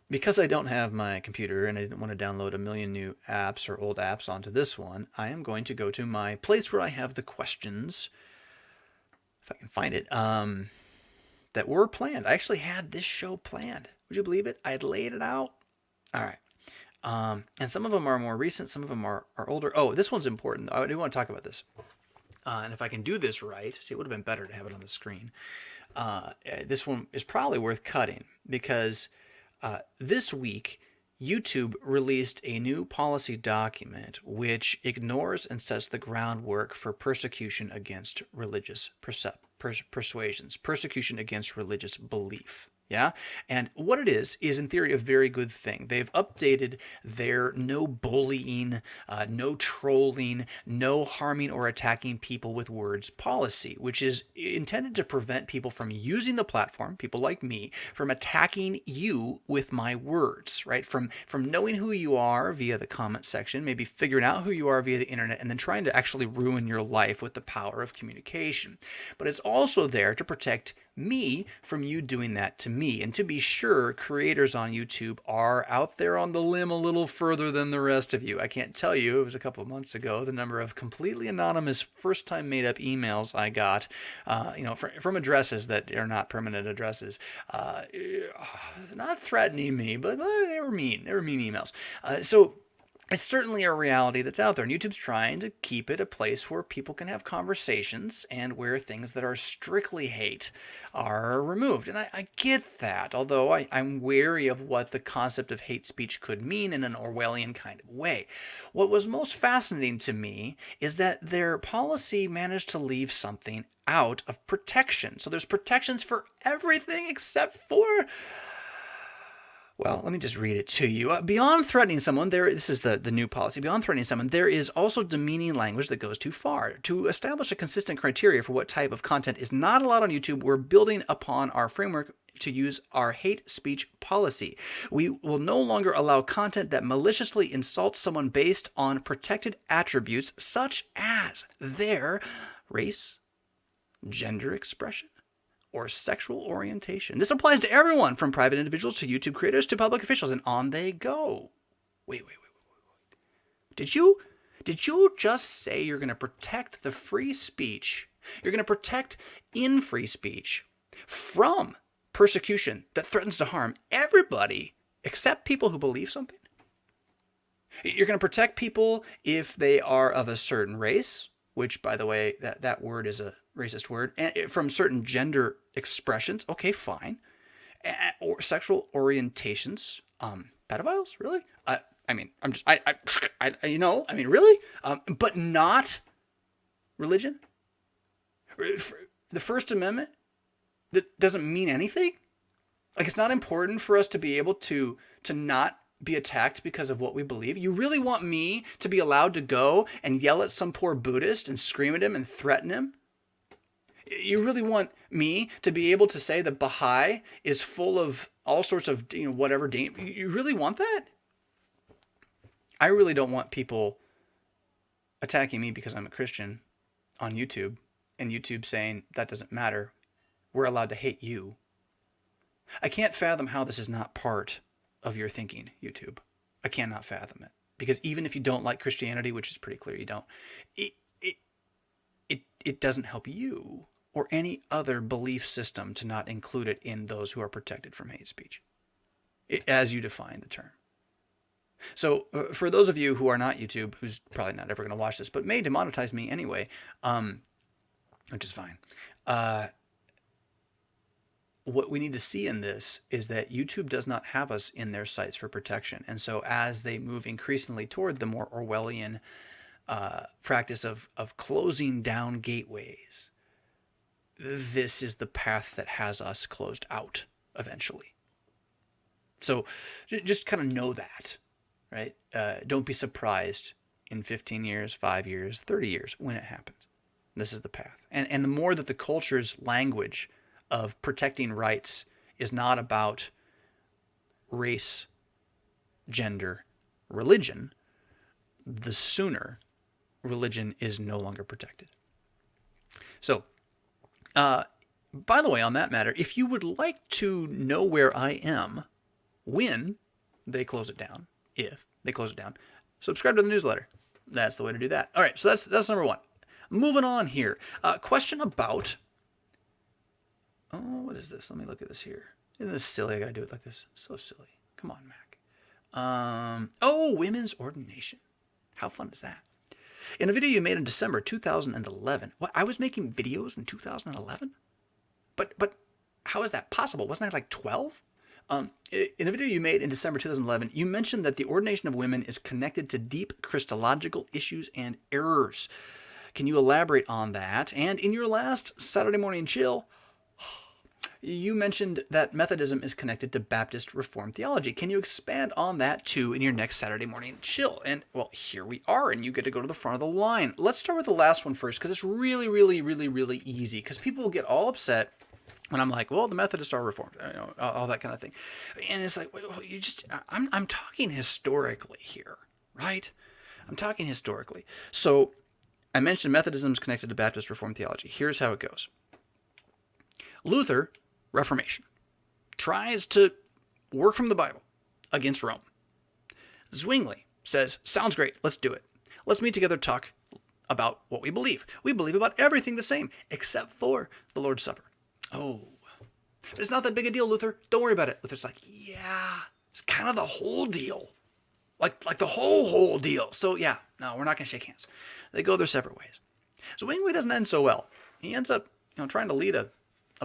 because I don't have my computer and I didn't want to download a million new apps or old apps onto this one, I am going to go to my place where I have the questions, if I can find it, that were planned. I actually had this show planned. Would you believe it? I had laid it out. All right. And some of them are more recent, some of them are older. Oh, this one's important. I do want to talk about this. And if I can do this right, see, it would have been better to have it on the screen. This one is probably worth cutting because this week, YouTube released a new policy document which ignores and sets the groundwork for persecution against religious persuasions, persecution against religious belief. Yeah. And what it is in theory a very good thing. They've updated their no bullying, no trolling, no harming or attacking people with words policy, which is intended to prevent people from using the platform, people like me, from attacking you with my words, right? From knowing who you are via the comment section, maybe figuring out who you are via the internet, and then trying to actually ruin your life with the power of communication. But it's also there to protect me from you doing that to me. And to be sure, creators on YouTube are out there on the limb a little further than the rest of you. I can't tell you, it was a couple of months ago, the number of completely anonymous first-time made-up emails I got, from addresses that are not permanent addresses, not threatening me, but they were mean. They were mean emails. So it's certainly a reality that's out there, and YouTube's trying to keep it a place where people can have conversations and where things that are strictly hate are removed. And I get that, although I'm wary of what the concept of hate speech could mean in an Orwellian kind of way. What was most fascinating to me is that their policy managed to leave something out of protection. So there's protections for everything except for... Well, let me just read it to you. Beyond threatening someone, this is the new policy. Beyond threatening someone, there is also demeaning language that goes too far. To establish a consistent criteria for what type of content is not allowed on YouTube, we're building upon our framework to use our hate speech policy. We will no longer allow content that maliciously insults someone based on protected attributes such as their race, gender expression, or sexual orientation. This applies to everyone from private individuals to YouTube creators to public officials, and on they go. Wait. Did you just say you're going to protect the free speech? You're going to protect in free speech from persecution that threatens to harm everybody except people who believe something? You're going to protect people if they are of a certain race, which, by the way, that word is a racist word, and from certain gender expressions, okay, fine, or sexual orientations, pedophiles, really? Really? But not religion? The First Amendment, that doesn't mean anything? Like, it's not important for us to be able to not be attacked because of what we believe? You really want me to be allowed to go and yell at some poor Buddhist and scream at him and threaten him? You really want me to be able to say that Baha'i is full of all sorts of, whatever. You really want that? I really don't want people attacking me because I'm a Christian on YouTube and YouTube saying that doesn't matter. We're allowed to hate you. I can't fathom how this is not part of your thinking, YouTube. I cannot fathom it. Because even if you don't like Christianity, which is pretty clear you don't, it doesn't help you or any other belief system to not include it in those who are protected from hate speech, as you define the term. So for those of you who are not YouTube, who's probably not ever going to watch this, but may demonetize me anyway, which is fine, what we need to see in this is that YouTube does not have us in their sights for protection. And so as they move increasingly toward the more Orwellian practice of closing down gateways, this is the path that has us closed out eventually. So just kind of know that, right? Don't be surprised in 15 years, 5 years, 30 years when it happens. This is the path. And the more that the culture's language of protecting rights is not about race, gender, religion, the sooner religion is no longer protected. So, by the way, on that matter, if you would like to know where I am when they close it down, if they close it down, subscribe to the newsletter. That's the way to do that. All right, so that's number one. Moving on here. Question about... Oh, what is this? Let me look at this here. Isn't this silly? I got to do it like this. So silly. Come on, Mac. Women's ordination. How fun is that? In a video you made in December 2011. What? I was making videos in 2011? But how is that possible? Wasn't I like 12? In a video you made in December 2011, you mentioned that the ordination of women is connected to deep Christological issues and errors. Can you elaborate on that? And in your last Saturday Morning Chill, you mentioned that Methodism is connected to Baptist Reformed theology. Can you expand on that too in your next Saturday Morning Chill? And, well, here we are, and you get to go to the front of the line. Let's start with the last one first, because it's really, really, really, really easy, because people will get all upset when I'm like, well, the Methodists are Reformed, all that kind of thing. And it's like, well, I'm talking historically here, right? I'm talking historically. So I mentioned Methodism is connected to Baptist Reformed theology. Here's how it goes. Luther, Reformation, tries to work from the Bible against Rome. Zwingli says, sounds great, let's do it. Let's meet together, talk about what we believe. We believe about everything the same, except for the Lord's Supper. Oh, but it's not that big a deal, Luther. Don't worry about it. Luther's like, yeah, it's kind of the whole deal. Like the whole deal. So yeah, no, we're not going to shake hands. They go their separate ways. Zwingli doesn't end so well. He ends up, trying to lead a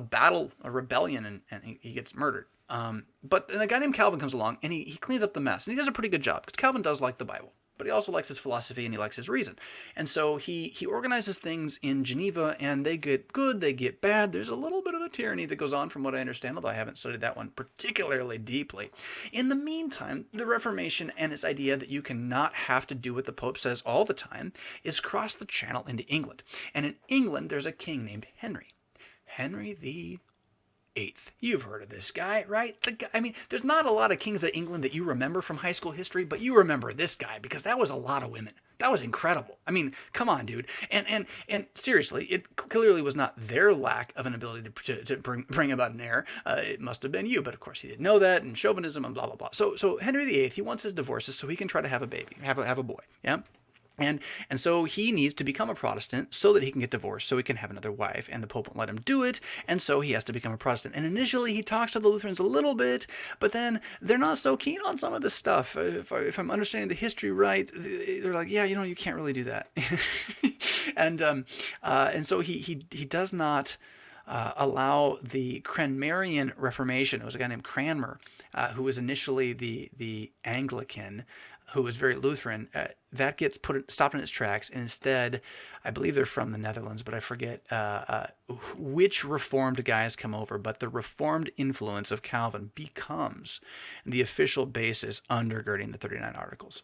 battle, a rebellion, and he gets murdered. But a guy named Calvin comes along, and he cleans up the mess. And he does a pretty good job, because Calvin does like the Bible. But he also likes his philosophy, and he likes his reason. And so he organizes things in Geneva, and they get good, they get bad. There's a little bit of a tyranny that goes on, from what I understand, although I haven't studied that one particularly deeply. In the meantime, the Reformation and its idea that you cannot have to do what the Pope says all the time is crossed the channel into England. And in England, there's a king named Henry. Henry the Eighth. You've heard of this guy, right? There's not a lot of kings of England that you remember from high school history, but you remember this guy because that was a lot of women. That was incredible. Come on, dude. And seriously, it clearly was not their lack of an ability to bring about an heir. It must have been you, but of course he didn't know that, and chauvinism and blah blah blah. So Henry VIII, he wants his divorces so he can try to have a baby, have a boy. Yeah. And so he needs to become a Protestant so that he can get divorced, so he can have another wife, and the Pope won't let him do it, and so he has to become a Protestant. And initially he talks to the Lutherans a little bit, but then they're not so keen on some of this stuff. If I'm understanding the history right, they're like, yeah, you can't really do that. and so he does not allow the Cranmerian Reformation. It was a guy named Cranmer, who was initially the Anglican, who was very Lutheran. That gets stopped in its tracks, and instead, I believe they're from the Netherlands, but I forget which Reformed guys come over, but the Reformed influence of Calvin becomes the official basis undergirding the 39 Articles.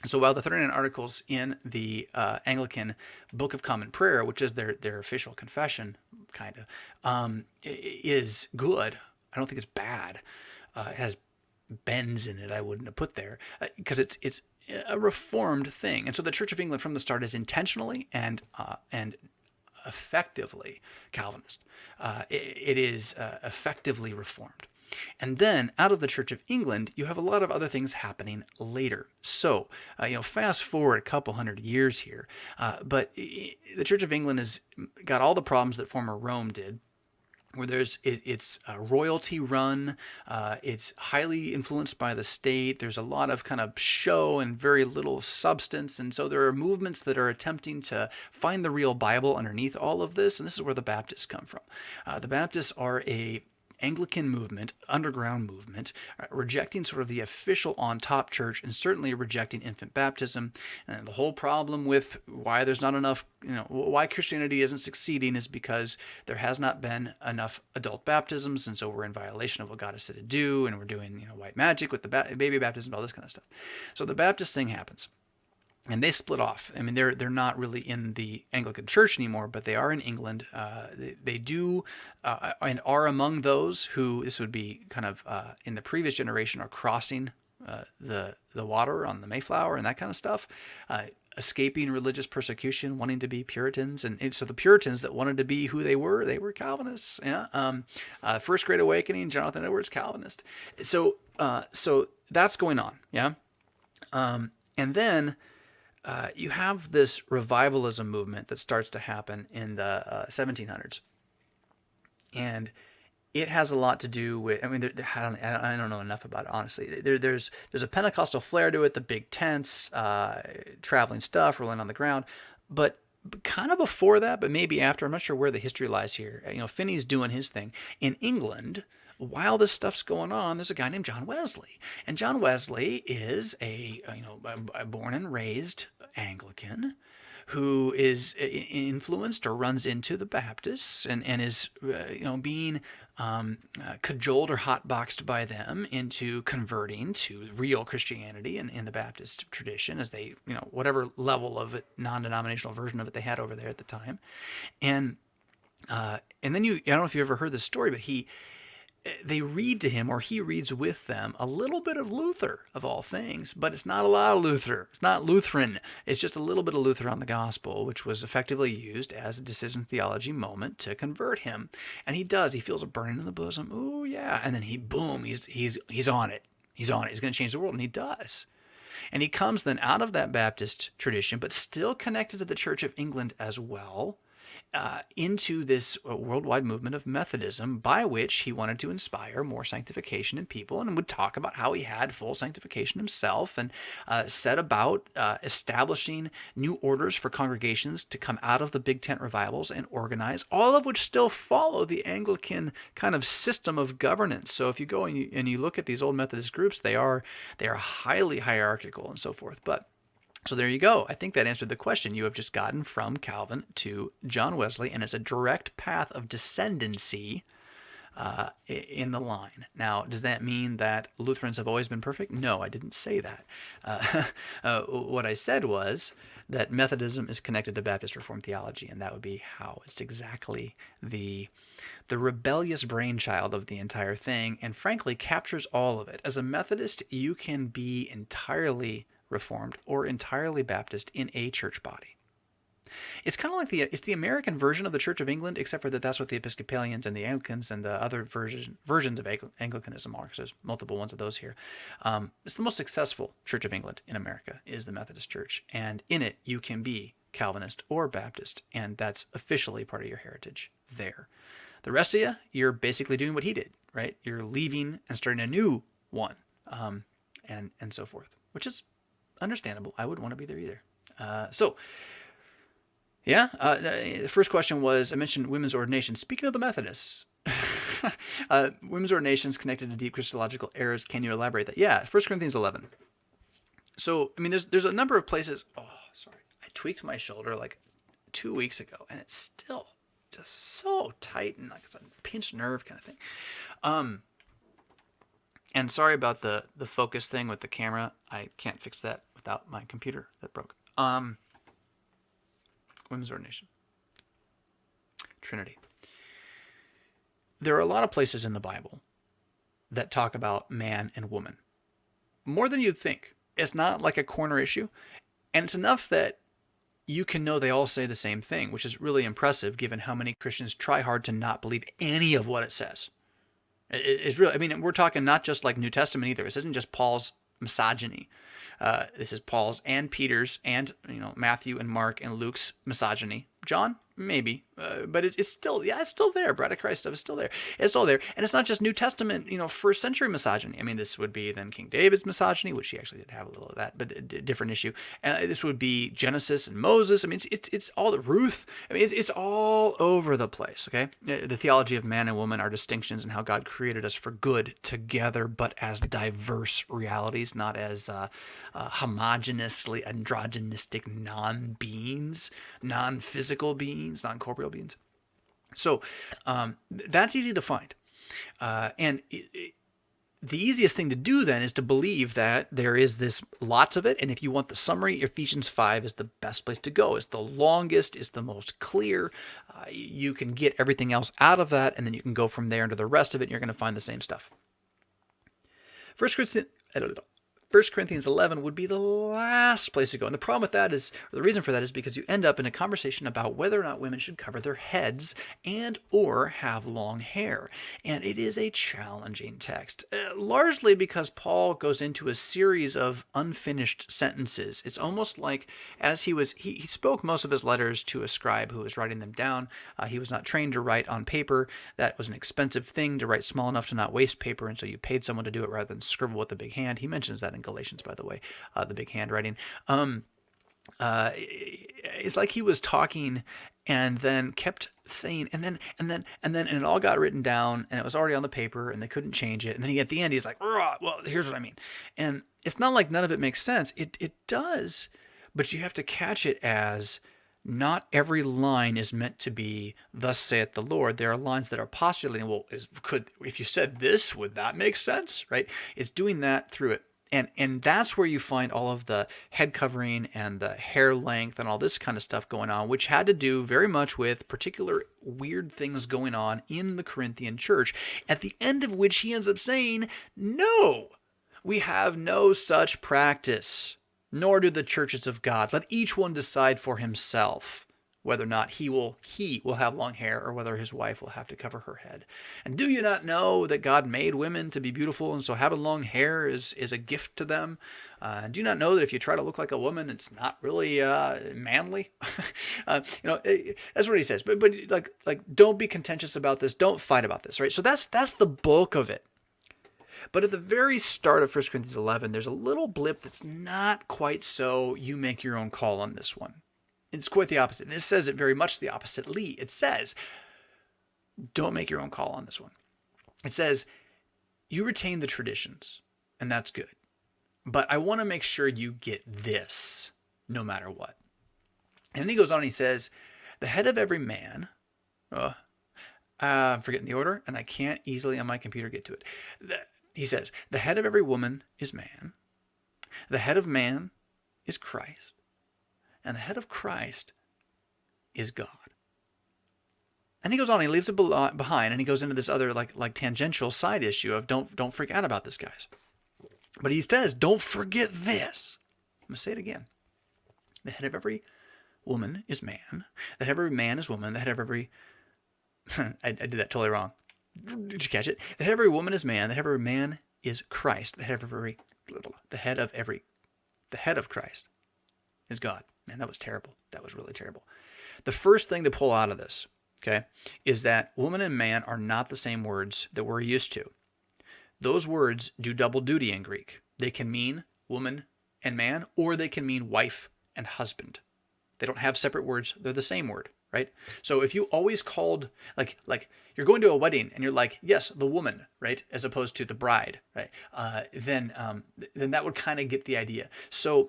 So while the 39 Articles in the Anglican Book of Common Prayer, which is their official confession, kind of, is good, I don't think it's bad. It has bends in it I wouldn't have put there, because it's a reformed thing. And so the Church of England from the start is intentionally and effectively Calvinist. It is effectively reformed. And then out of the Church of England, you have a lot of other things happening later. So, fast forward a couple hundred years here, but the Church of England has got all the problems that former Rome did, where it's royalty run, it's highly influenced by the state, there's a lot of kind of show and very little substance, and so there are movements that are attempting to find the real Bible underneath all of this, and this is where the Baptists come from. The Baptists are a Anglican movement, underground movement, rejecting sort of the official on-top church, and certainly rejecting infant baptism. And the whole problem with why there's not enough, why Christianity isn't succeeding is because there has not been enough adult baptisms, and so we're in violation of what God has said to do, and we're doing, white magic with the baby baptism and all this kind of stuff. So the Baptist thing happens. And they split off. They're not really in the Anglican Church anymore, but they are in England. They do and are among those who, this would be kind of in the previous generation, are crossing the water on the Mayflower and that kind of stuff. escaping religious persecution, wanting to be Puritans, and so the Puritans that wanted to be who they were Calvinists. Yeah, First Great Awakening, Jonathan Edwards, Calvinist. So that's going on. Yeah, and then you have this revivalism movement that starts to happen in the 1700s, and it has a lot to do with, I mean, I don't know enough about it, honestly. There's a Pentecostal flair to it, the big tents, traveling stuff, rolling on the ground. But kind of before that, but maybe after, I'm not sure where the history lies here. Finney's doing his thing. In England, while this stuff's going on, there's a guy named John Wesley. And John Wesley is a born and raised Anglican who is influenced or runs into the Baptists and is being cajoled or hotboxed by them into converting to real Christianity in the Baptist tradition, as they, whatever level of it, non-denominational version of it they had over there at the time. And then I don't know if you ever heard this story, but they read to him, or he reads with them, a little bit of Luther, of all things, but it's not a lot of Luther. It's not Lutheran. It's just a little bit of Luther on the gospel, which was effectively used as a decision theology moment to convert him. And he does. He feels a burning in the bosom. Ooh, yeah. And then he's on it. He's on it. He's going to change the world, and he does. And he comes then out of that Baptist tradition, but still connected to the Church of England as well, into this worldwide movement of Methodism, by which he wanted to inspire more sanctification in people, and would talk about how he had full sanctification himself, and set about establishing new orders for congregations to come out of the Big Tent revivals and organize, all of which still follow the Anglican kind of system of governance. So if you go and you look at these old Methodist groups, they are highly hierarchical and so forth. So there you go. I think that answered the question. You have just gotten from Calvin to John Wesley, and it's a direct path of descendancy in the line. Now, does that mean that Lutherans have always been perfect? No, I didn't say that. What I said was that Methodism is connected to Baptist Reformed theology, and that would be how. It's exactly the rebellious brainchild of the entire thing, and frankly captures all of it. As a Methodist, you can be entirely Reformed or entirely Baptist in a church body. It's kind of like it's the American version of the Church of England, except for that's what the Episcopalians and the Anglicans and the other versions of Anglicanism are, because there's multiple ones of those here. It's the most successful Church of England in America is the Methodist Church, and in it you can be Calvinist or Baptist, and that's officially part of your heritage there. The rest of you, you're basically doing what he did, right? You're leaving and starting a new one, and so forth, which is understandable. I wouldn't want to be there either. The first question was, I mentioned women's ordination. Speaking of the Methodists, women's ordinations connected to deep Christological errors. Can you elaborate that? Yeah, 1 Corinthians 11. So, I mean, there's a number of places. Oh, sorry. I tweaked my shoulder like 2 weeks ago, and it's still just so tight and like it's a pinched nerve kind of thing. And sorry about the focus thing with the camera. I can't fix that without my computer that broke. Women's ordination. Trinity. There are a lot of places in the Bible that talk about man and woman. More than you'd think. It's not like a corner issue. And it's enough that you can know they all say the same thing, which is really impressive given how many Christians try hard to not believe any of what it says. It's really, I mean, we're talking not just like New Testament either. This isn't just Paul's misogyny. This is Paul's and Peter's and Matthew and Mark and Luke's misogyny. John, maybe, but it's still there. Bride of Christ stuff is still there. It's still there, and it's not just New Testament, first century misogyny. I mean, this would be then King David's misogyny, which he actually did have a little of that, but a different issue. This would be Genesis and Moses. I mean, it's all the Ruth. I mean, it's all over the place. Okay, the theology of man and woman, our distinctions, and how God created us for good together, but as diverse realities, not as homogeneously androgynistic non-beings, non-physical beings, non-corporeal beings. So that's easy to find. And the easiest thing to do then is to believe that there is this lots of it. And if you want the summary, Ephesians 5 is the best place to go. It's the longest, it's the most clear. You can get everything else out of that, and then you can go from there into the rest of it, and you're going to find the same stuff. 1 1 Corinthians 11 would be the last place to go. And the problem with that is, or the reason for that is because you end up in a conversation about whether or not women should cover their heads and or have long hair. And it is a challenging text, largely because Paul goes into a series of unfinished sentences. It's almost like as he spoke most of his letters to a scribe who was writing them down. He was not trained to write on paper. That was an expensive thing to write small enough to not waste paper, and so you paid someone to do it rather than scribble with the big hand. He mentions that in Galatians, by the way, the big handwriting. It's like he was talking and then kept saying, and it all got written down, and it was already on the paper, and they couldn't change it. And then at the end, he's like, well, here's what I mean. And it's not like none of it makes sense. It does, but you have to catch it as not every line is meant to be, thus saith the Lord. There are lines that are postulating, well, if you said this, would that make sense, right? It's doing that through it. And that's where you find all of the head covering and the hair length and all this kind of stuff going on, which had to do very much with particular weird things going on in the Corinthian church, at the end of which he ends up saying, no, we have no such practice, nor do the churches of God. Let each one decide for himself whether or not he will have long hair or whether his wife will have to cover her head. And do you not know that God made women to be beautiful, and so having long hair is a gift to them? Do you not know that if you try to look like a woman, it's not really manly? That's what he says. But like don't be contentious about this. Don't fight about this, right? So that's the bulk of it. But at the very start of 1 Corinthians 11, there's a little blip that's not quite so you make your own call on this one. It's quite the opposite. And it says it very much the oppositely. It says, don't make your own call on this one. It says, you retain the traditions, and that's good. But I want to make sure you get this, no matter what. And then he goes on and he says, the head of every man, I'm forgetting the order, and I can't easily on my computer get to it. He says, the head of every woman is man. The head of man is Christ. And the head of Christ is God. And he goes on, he leaves it behind, and he goes into this other like tangential side issue of don't freak out about this, guys. But he says, don't forget this. I'm going to say it again. The head of every woman is man. The head of every man is woman. The head of every... I did that totally wrong. Did you catch it? The head of every woman is man. The head of every man is Christ. The head of Christ is God. Man, that was terrible. That was really terrible. The first thing to pull out of this, okay, is that woman and man are not the same words that we're used to. Those words do double duty in Greek. They can mean woman and man, or they can mean wife and husband. They don't have separate words. They're the same word, right? So if you always called, like you're going to a wedding and you're like, yes, the woman, right, as opposed to the bride, right, then that would kind of get the idea. So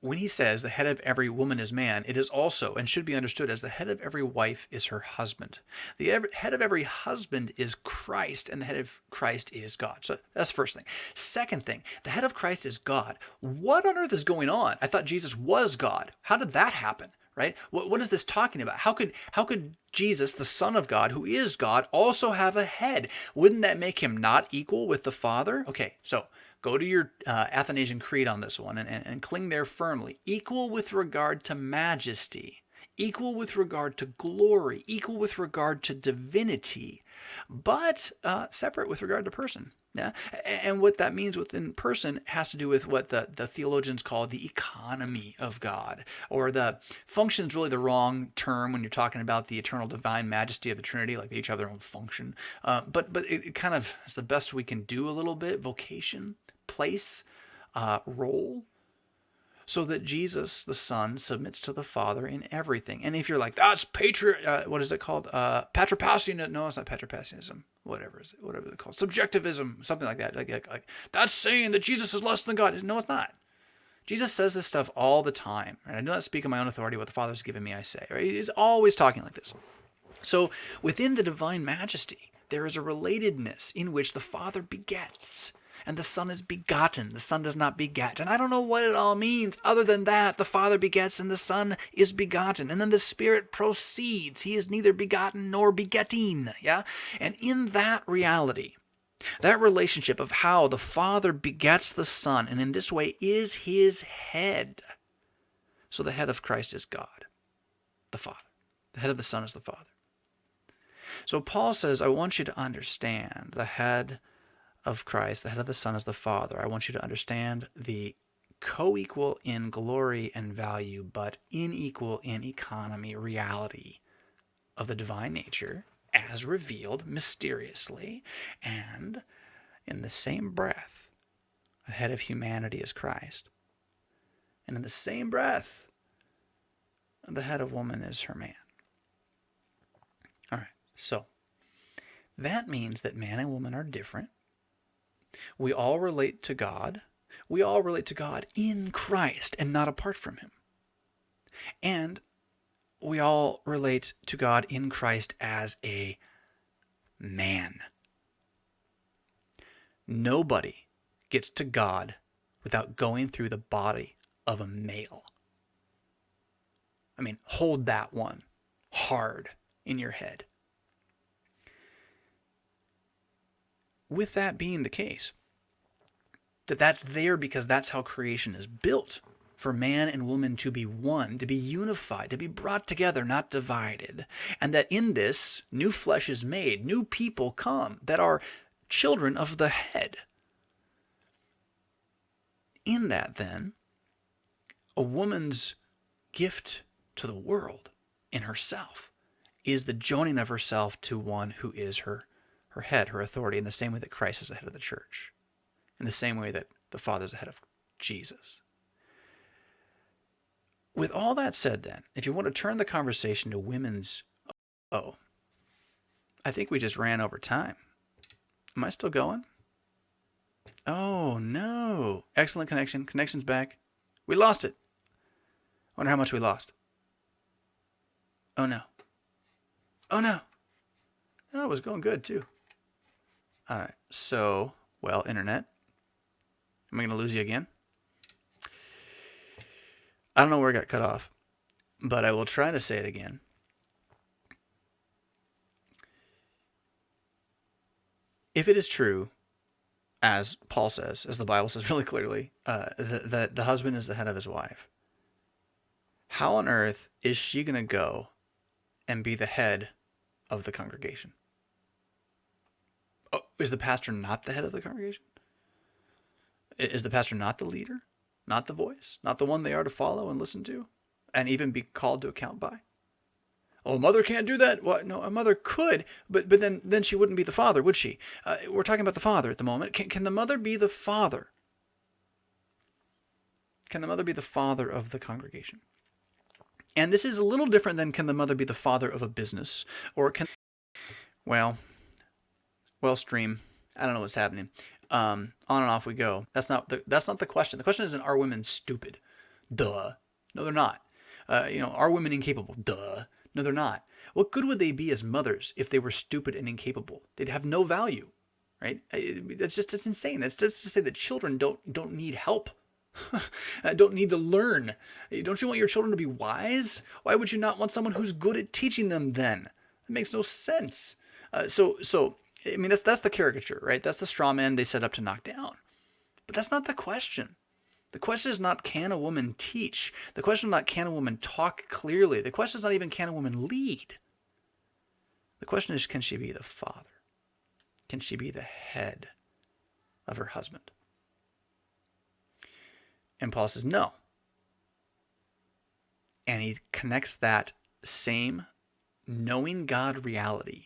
when he says the head of every woman is man, it is also and should be understood as the head of every wife is her husband. The head of every husband is Christ, and the head of Christ is God. So that's the first thing. Second thing, the head of Christ is God. What on earth is going on? I thought Jesus was God. How did that happen? Right? What is this talking about? How could Jesus, the Son of God, who is God, also have a head? Wouldn't that make him not equal with the Father? Okay, so go to your Athanasian Creed on this one and cling there firmly. Equal with regard to majesty, equal with regard to glory, equal with regard to divinity, but separate with regard to person. Yeah, and what that means within person has to do with what the theologians call the economy of God, or the function is really the wrong term when you're talking about the eternal divine majesty of the Trinity, like they each have their own function. But it kind of is the best we can do a little bit. Vocation, place, role, so that Jesus, the Son, submits to the Father in everything. And if you're like, that's what is it called? Patripassianism. No, it's not Patripassianism. Whatever it's called. Subjectivism, something like that. Like that's saying that Jesus is less than God. No, it's not. Jesus says this stuff all the time. And I do not speak on my own authority. What the Father has given me, I say. Right? He's always talking like this. So within the divine majesty, there is a relatedness in which the Father begets. And the Son is begotten. The Son does not beget. And I don't know what it all means other than that. The Father begets and the Son is begotten. And then the Spirit proceeds. He is neither begotten nor begetting. Yeah? And in that reality, That relationship of how the Father begets the Son, and in this way is his head. So the head of Christ is God, the Father. The head of the Son is the Father. So Paul says, I want you to understand the head of Christ, the head of the Son is the Father. I want you to understand the co-equal in glory and value, but unequal in economy, reality of the divine nature as revealed mysteriously, and in the same breath, the head of humanity is Christ. And in the same breath, the head of woman is her man. All right, so that means that man and woman are different. We all relate to God. We all relate to God in Christ and not apart from him. And we all relate to God in Christ as a man. Nobody gets to God without going through the body of a male. I mean, hold that one hard in your head. With that being the case, that's there because that's how creation is built, for man and woman to be one, to be unified, to be brought together, not divided. And that in this, new flesh is made, new people come that are children of the head. In that, then, a woman's gift to the world in herself is the joining of herself to one who is her head, her authority, in the same way that Christ is the head of the church, in the same way that the Father is the head of Jesus. With all that said, then, if you want to turn the conversation to women's, I think we just ran over time. Am I still going? Oh, no. Excellent connection. Connection's back. We lost it. Wonder how much we lost. Oh, no. Oh, no. Oh, it was going good, too. All right. So, well, internet. Am I going to lose you again? I don't know where I got cut off, but I will try to say it again. If it is true, as Paul says, as the Bible says really clearly, that the husband is the head of his wife, how on earth is she going to go and be the head of the congregation? Oh, is the pastor not the head of the congregation? Is the pastor not the leader? Not the voice? Not the one they are to follow and listen to? And even be called to account by? Oh, a mother can't do that. What? No, a mother could, but then she wouldn't be the father, would she? We're talking about the father at the moment. Can the mother be the father? Can the mother be the father of the congregation? And this is a little different than can the mother be the father of a business, or can? Well, stream. I don't know what's happening. On and off we go. That's not the question. The question isn't, are women stupid? Duh. No, they're not. Are women incapable? Duh. No, they're not. What good would they be as mothers if they were stupid and incapable? They'd have no value, right? It's insane. That's just to say that children don't need help. Don't need to learn. Don't you want your children to be wise? Why would you not want someone who's good at teaching them then? It makes no sense. So I mean, that's the caricature, right? That's the straw man they set up to knock down. But that's not the question. The question is not, can a woman teach? The question is not, can a woman talk clearly? The question is not even, can a woman lead? The question is, can she be the father? Can she be the head of her husband? And Paul says no. And he connects that same knowing God reality,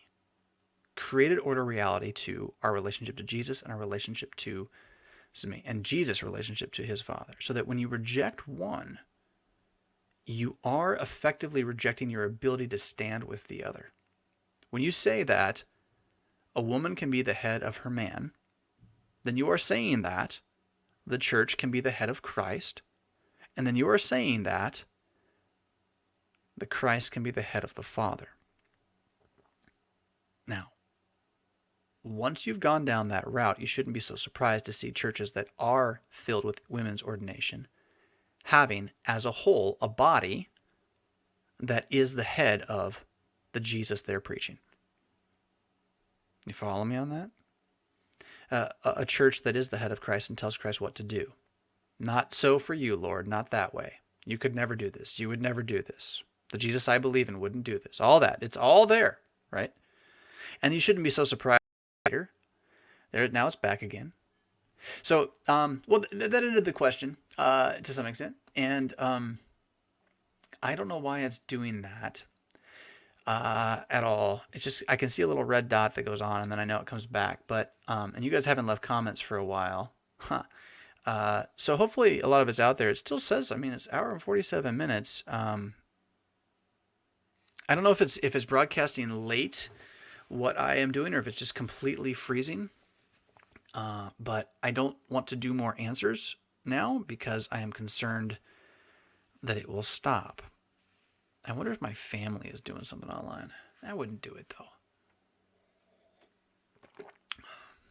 created order reality, to our relationship to Jesus and our relationship to and Jesus' relationship to his Father. So that when you reject one, you are effectively rejecting your ability to stand with the other. When you say that a woman can be the head of her man, then you are saying that the church can be the head of Christ, and then you are saying that the Christ can be the head of the Father. Now, once you've gone down that route, you shouldn't be so surprised to see churches that are filled with women's ordination having, as a whole, a body that is the head of the Jesus they're preaching. You follow me on that? a church that is the head of Christ and tells Christ what to do. Not so for you, Lord, not that way. You could never do this. You would never do this. The Jesus I believe in wouldn't do this. All that. It's all there, right? And you shouldn't be so surprised later. There, now it's back again. So, well, that ended the question to some extent. And I don't know why it's doing that at all. It's just, I can see a little red dot that goes on, and then I know it comes back. But, and you guys haven't left comments for a while. Huh. So hopefully a lot of it's out there. It still says, I mean, it's hour and 47 minutes. I don't know if it's broadcasting late what I am doing, or if it's just completely freezing. But I don't want to do more answers now because I am concerned that it will stop. I wonder if my family is doing something online. I wouldn't do it though.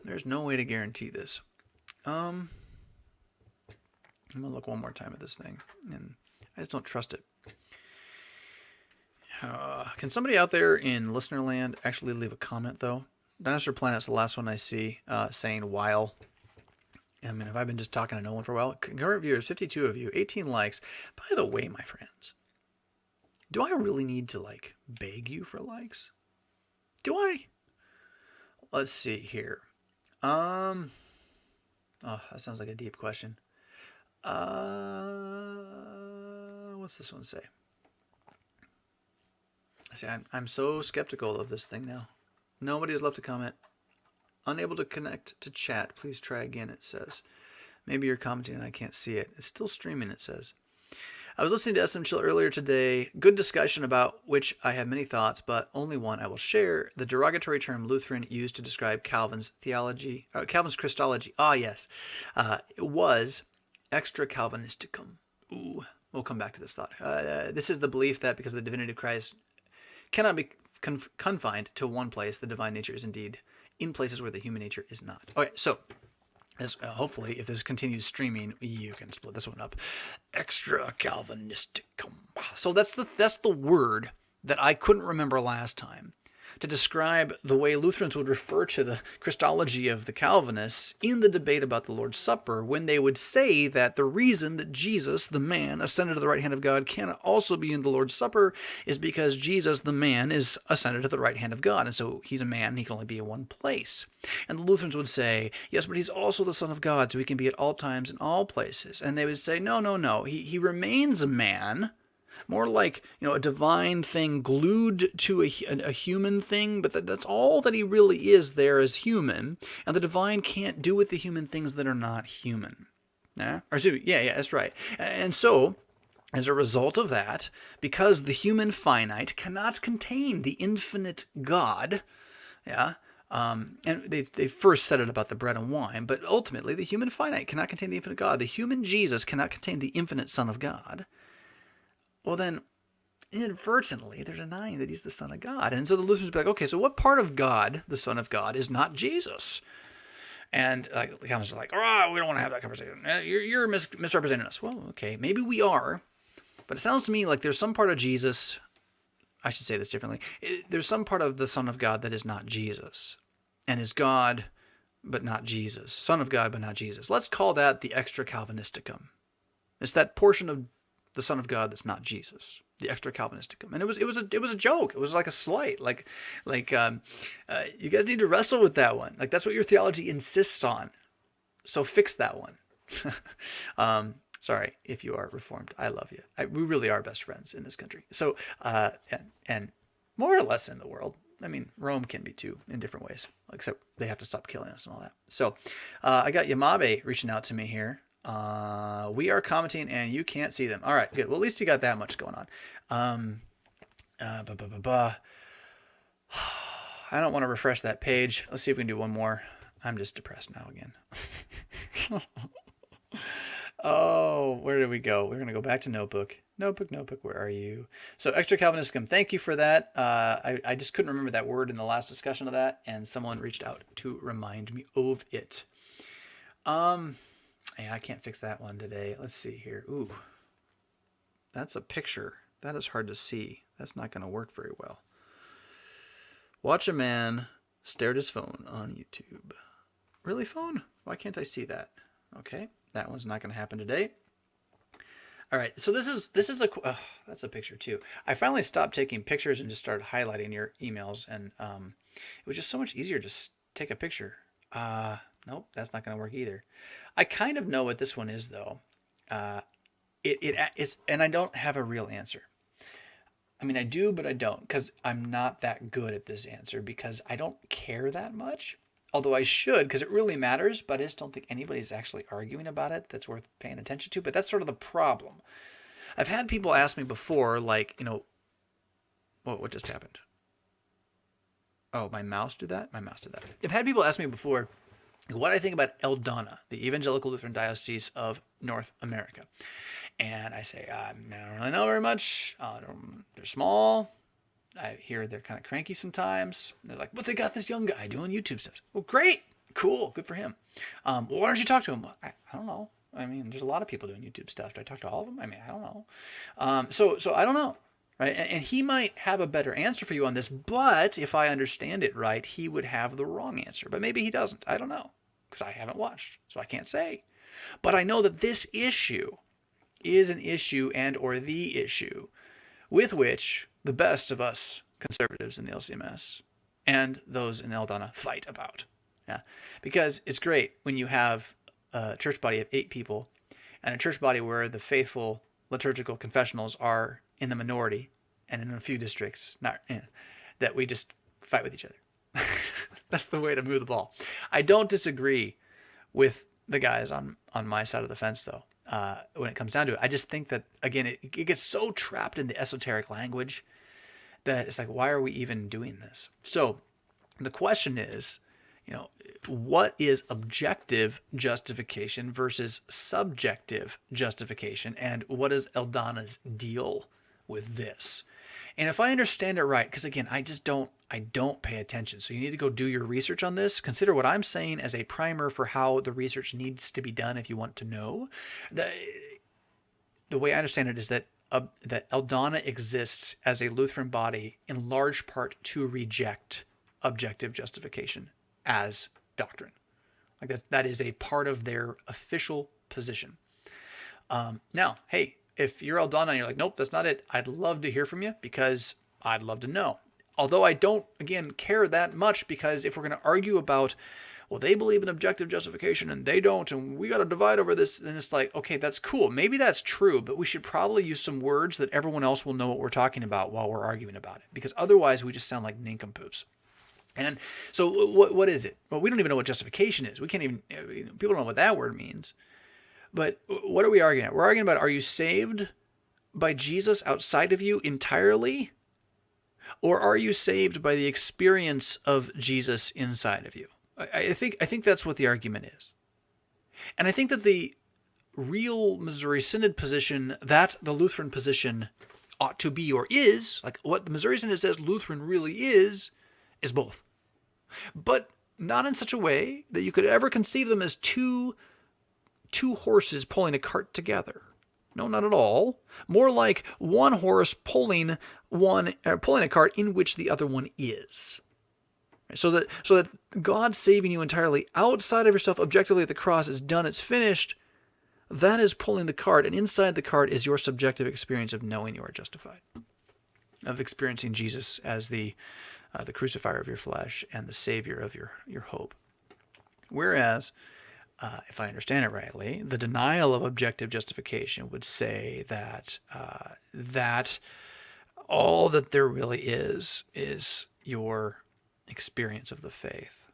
There's no way to guarantee this. I'm gonna look one more time at this thing, and I just don't trust it. Can somebody out there in listener land actually leave a comment though? Dinosaur Planet's the last one I see saying while. I mean, have I been just talking to no one for a while? Concurrent viewers, 52 of you, 18 likes. By the way, my friends, do I really need to like beg you for likes? Do I? Let's see here. Oh, that sounds like a deep question. What's this one say? See, I'm so skeptical of this thing now. Nobody has left a comment. Unable to connect to chat. Please try again, it says. Maybe you're commenting and I can't see it. It's still streaming, it says. I was listening to SMChill earlier today. Good discussion about which I have many thoughts, but only one I will share. The derogatory term Lutheran used to describe Calvin's theology, or Calvin's Christology. Ah, yes. It was extra Calvinisticum. Ooh, we'll come back to this thought. This is the belief that because of the divinity of Christ cannot be confined to one place, the divine nature is indeed in places where the human nature is not. Okay, so as, hopefully, if this continues streaming, you can split this one up. Extra Calvinisticum. So that's the word that I couldn't remember last time to describe the way Lutherans would refer to the Christology of the Calvinists in the debate about the Lord's Supper, when they would say that the reason that Jesus, the man, ascended to the right hand of God cannot also be in the Lord's Supper is because Jesus, the man, is ascended to the right hand of God. And so he's a man, and he can only be in one place. And the Lutherans would say, yes, but he's also the Son of God, so he can be at all times in all places. And they would say, no. He remains a man, more like, a divine thing glued to a human thing, but that's all that he really is there as human, and the divine can't do with the human things that are not human. Yeah, that's right. And so, as a result of that, because the human finite cannot contain the infinite God, and they first said it about the bread and wine, but ultimately the human finite cannot contain the infinite God. The human Jesus cannot contain the infinite Son of God. Well, then, inadvertently, they're denying that he's the Son of God. And so the Lutherans would be like, okay, so what part of God, the Son of God, is not Jesus? And the Calvinists are like, all right, we don't want to have that conversation. You're misrepresenting us. Well, okay, maybe we are. But it sounds to me like there's some part of Jesus, I should say this differently. There's some part of the Son of God that is not Jesus, and is God, but not Jesus. Son of God, but not Jesus. Let's call that the extra Calvinisticum. It's that portion of the Son of God that's not Jesus, the extra Calvinisticum. And it was a joke. It was like a slight. Like you guys need to wrestle with that one. Like, that's what your theology insists on. So fix that one. Sorry if you are Reformed. I love you. We really are best friends in this country. So and more or less in the world. I mean, Rome can be too in different ways, except they have to stop killing us and all that. So I got Yamabe reaching out to me here. We are commenting and you can't see them. All right, good. Well, at least you got that much going on. I don't want to refresh that page. Let's see if we can do one more. I'm just depressed now again. Oh, where did we go? We're going to go back to Notebook. Notebook, where are you? So, extra Calvinisticum, thank you for that. I just couldn't remember that word in the last discussion of that, and someone reached out to remind me of it. Yeah, I can't fix that one today. Let's see here. Ooh, that's a picture. That is hard to see. That's not going to work very well. Watch a man stare at his phone on YouTube. Really, phone? Why can't I see that? Okay, that one's not going to happen today. All right, so this is a that's a picture too. I finally stopped taking pictures and just started highlighting your emails, and it was just so much easier to just take a picture. Nope, that's not going to work either. I kind of know what this one is though. It is, and I don't have a real answer. I mean, I do, but I don't, because I'm not that good at this answer because I don't care that much. Although I should, because it really matters, but I just don't think anybody's actually arguing about it that's worth paying attention to. But that's sort of the problem. I've had people ask me before, like, what just happened? Oh, my mouse did that? My mouse did that. I've had people ask me before what I think about ELDONite, the Evangelical Lutheran Diocese of North America. And I say, I don't really know very much. They're small. I hear they're kind of cranky sometimes. They're like, but they got this young guy doing YouTube stuff. Well, great. Cool. Good for him. Well, why don't you talk to him? I don't know. I mean, there's a lot of people doing YouTube stuff. Do I talk to all of them? I mean, I don't know. So I don't know. Right? And he might have a better answer for you on this, but if I understand it right, he would have the wrong answer. But maybe he doesn't. I don't know, because I haven't watched, so I can't say. But I know that this issue is an issue and or the issue with which the best of us conservatives in the LCMS and those in ELDONite fight about. Yeah, because it's great when you have a church body of 8 people and a church body where the faithful liturgical confessionals are in the minority and in a few districts that we just fight with each other. That's the way to move the ball. I don't disagree with the guys on my side of the fence, though. When it comes down to it, I just think that, again, it gets so trapped in the esoteric language that it's like, why are we even doing this? So the question is, what is objective justification versus subjective justification, and what is ELDONITE's deal with this? And if I understand it right, because again, I don't pay attention. So you need to go do your research on this. Consider what I'm saying as a primer for how the research needs to be done if you want to know. The way I understand it is that ELDONITE exists as a Lutheran body in large part to reject objective justification as doctrine. Like that is a part of their official position. Now, hey, if you're ELDONITE and you're like, nope, that's not it, I'd love to hear from you because I'd love to know. Although I don't, again, care that much, because if we're going to argue about, well, they believe in objective justification and they don't, and we got to divide over this, then it's like, okay, that's cool. Maybe that's true, but we should probably use some words that everyone else will know what we're talking about while we're arguing about it, because otherwise we just sound like nincompoops. And so what is it? Well, we don't even know what justification is. We can't even, people don't know what that word means. But what are we arguing about? We're arguing about, are you saved by Jesus outside of you entirely? Or are you saved by the experience of Jesus inside of you? I think that's what the argument is. And I think that the real Missouri Synod position, that the Lutheran position ought to be or is, like what the Missouri Synod says Lutheran really is both. But not in such a way that you could ever conceive them as two horses pulling a cart together. No, not at all. More like one horse pulling a cart in which the other one is. So that God saving you entirely outside of yourself objectively at the cross is done, it's finished. That is pulling the cart, and inside the cart is your subjective experience of knowing you are justified, of experiencing Jesus as the crucifier of your flesh and the savior of your hope. Whereas, if I understand it rightly, the denial of objective justification would say that that all that there really is your experience of the faith.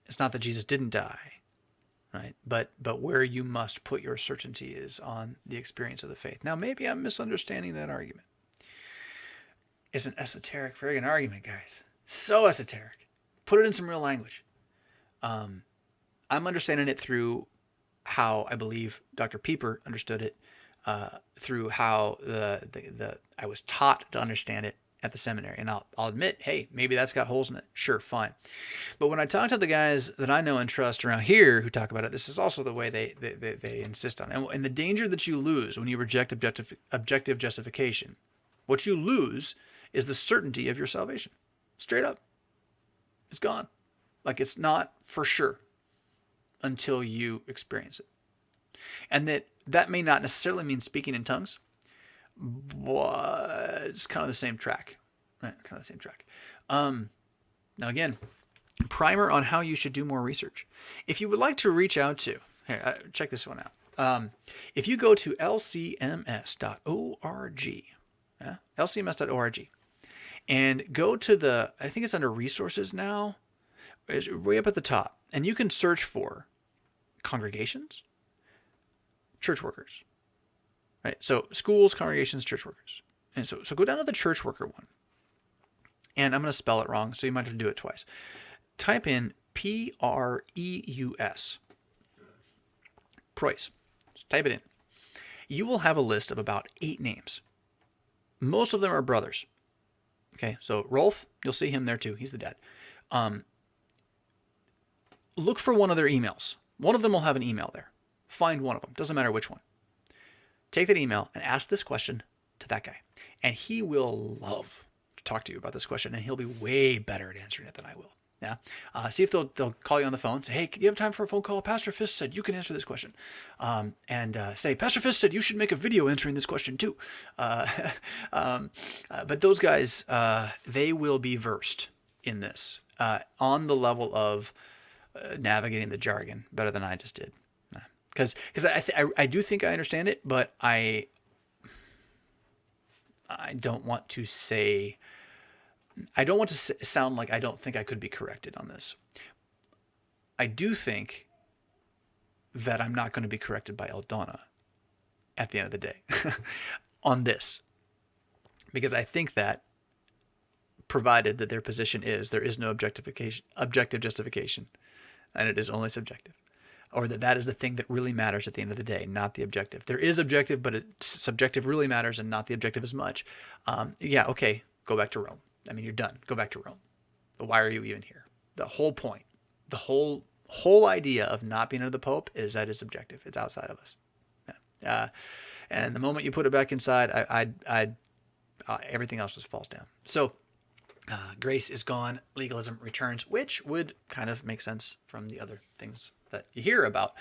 It's not that Jesus didn't die, right? But where you must put your certainty is on the experience of the faith. Now, maybe I'm misunderstanding that argument. It's an esoteric friggin' argument, guys. So esoteric. Put it in some real language. I'm understanding it through how I believe Dr. Pieper understood it, through how I was taught to understand it at the seminary. And I'll admit, hey, maybe that's got holes in it. Sure, fine. But when I talk to the guys that I know and trust around here who talk about it, this is also the way they insist on it. And the danger that you lose when you reject objective justification, what you lose is the certainty of your salvation. Straight up. It's gone. Like, it's not for sure until you experience it. And that may not necessarily mean speaking in tongues, but it's kind of the same track. Right? Kind of the same track. Now, again, primer on how you should do more research. If you would like to reach out to, here, check this one out. If you go to lcms.org, lcms.org, and go to I think it's under resources now, it's way up at the top, and you can search for congregations, church workers, right? So schools, congregations, church workers. And so go down to the church worker one. And I'm going to spell it wrong, so you might have to do it twice. Type in Preus. Preus. Just type it in. You will have a list of about 8 names. Most of them are brothers. Okay, so Rolf, you'll see him there too. He's the dad. Look for one of their emails. One of them will have an email there. Find one of them. Doesn't matter which one. Take that email and ask this question to that guy. And he will love to talk to you about this question, and he'll be way better at answering it than I will. Yeah. See if they'll call you on the phone. Say, hey, do you have time for a phone call? Pastor Fisk said you can answer this question. And say, Pastor Fisk said you should make a video answering this question too. But those guys, they will be versed in this on the level of navigating the jargon better than I just did. Because I do think I understand it, but I don't want to say... I don't want to sound like I don't think I could be corrected on this. I do think that I'm not going to be corrected by ELDONite at the end of the day on this. Because I think that, provided that their position is there is no objective justification, and it is only subjective, or that is the thing that really matters at the end of the day, not the objective. There is objective, but subjective really matters and not the objective as much. Yeah, okay, go back to Rome. I mean, you're done. Go back to Rome. But why are you even here? The whole point, the whole idea of not being under the Pope is that it's subjective. It's outside of us. Yeah. And the moment you put it back inside, everything else just falls down. So grace is gone. Legalism returns, which would kind of make sense from the other things that you hear about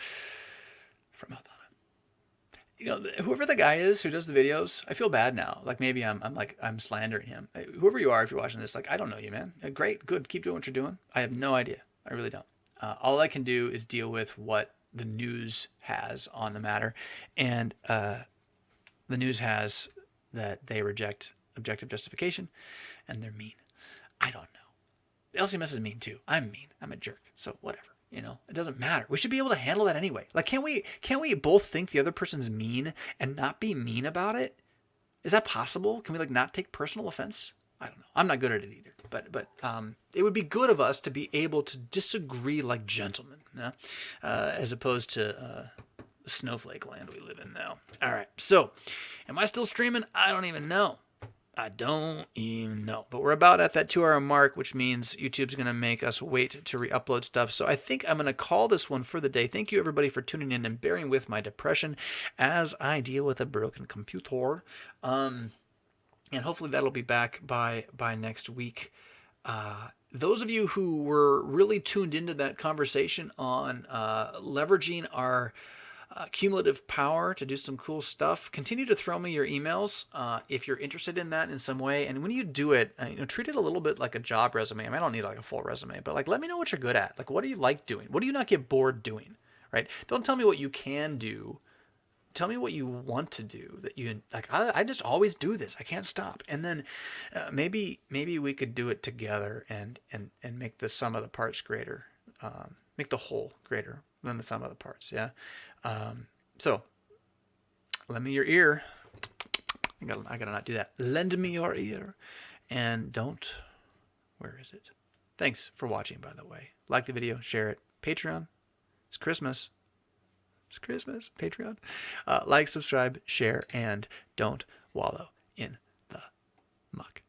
from ELDONite. You know, whoever the guy is who does the videos, I feel bad now. Like maybe I'm slandering him. Whoever you are, if you're watching this, like, I don't know you, man. Great, good, keep doing what you're doing. I have no idea. I really don't. All I can do is deal with what the news has on the matter, and the news has that they reject objective justification, and they're mean. I don't know. LCMS is mean too. I'm mean. I'm a jerk. So whatever. You know, it doesn't matter. We should be able to handle that anyway. Like, can't we both think the other person's mean and not be mean about it? Is that possible? Can we not take personal offense? I don't know. I'm not good at it either. But it would be good of us to be able to disagree like gentlemen, as opposed to the snowflake land we live in now. All right. So, am I still streaming? I don't even know. But we're about at that 2-hour mark, which means YouTube's going to make us wait to re-upload stuff. So I think I'm going to call this one for the day. Thank you, everybody, for tuning in and bearing with my depression as I deal with a broken computer. And hopefully that'll be back by next week. Those of you who were really tuned into that conversation on leveraging our cumulative power to do some cool stuff, continue to throw me your emails if you're interested in that in some way. And when you do it, treat it a little bit like a job resume. I mean, I don't need a full resume, but let me know what you're good at. What do you like doing? What do you not get bored doing? Right? Don't tell me what you can do. Tell me what you want to do. That you I just always do this. I can't stop. And then maybe we could do it together and make the sum of the parts greater. Make the whole greater than the sum of the parts. Yeah. So lend me your ear. I gotta not do that. Lend me your ear, and where is it? Thanks for watching, by the way. Like the video, share it. Patreon. It's Christmas. Patreon. Like, subscribe, share, and don't wallow in the muck.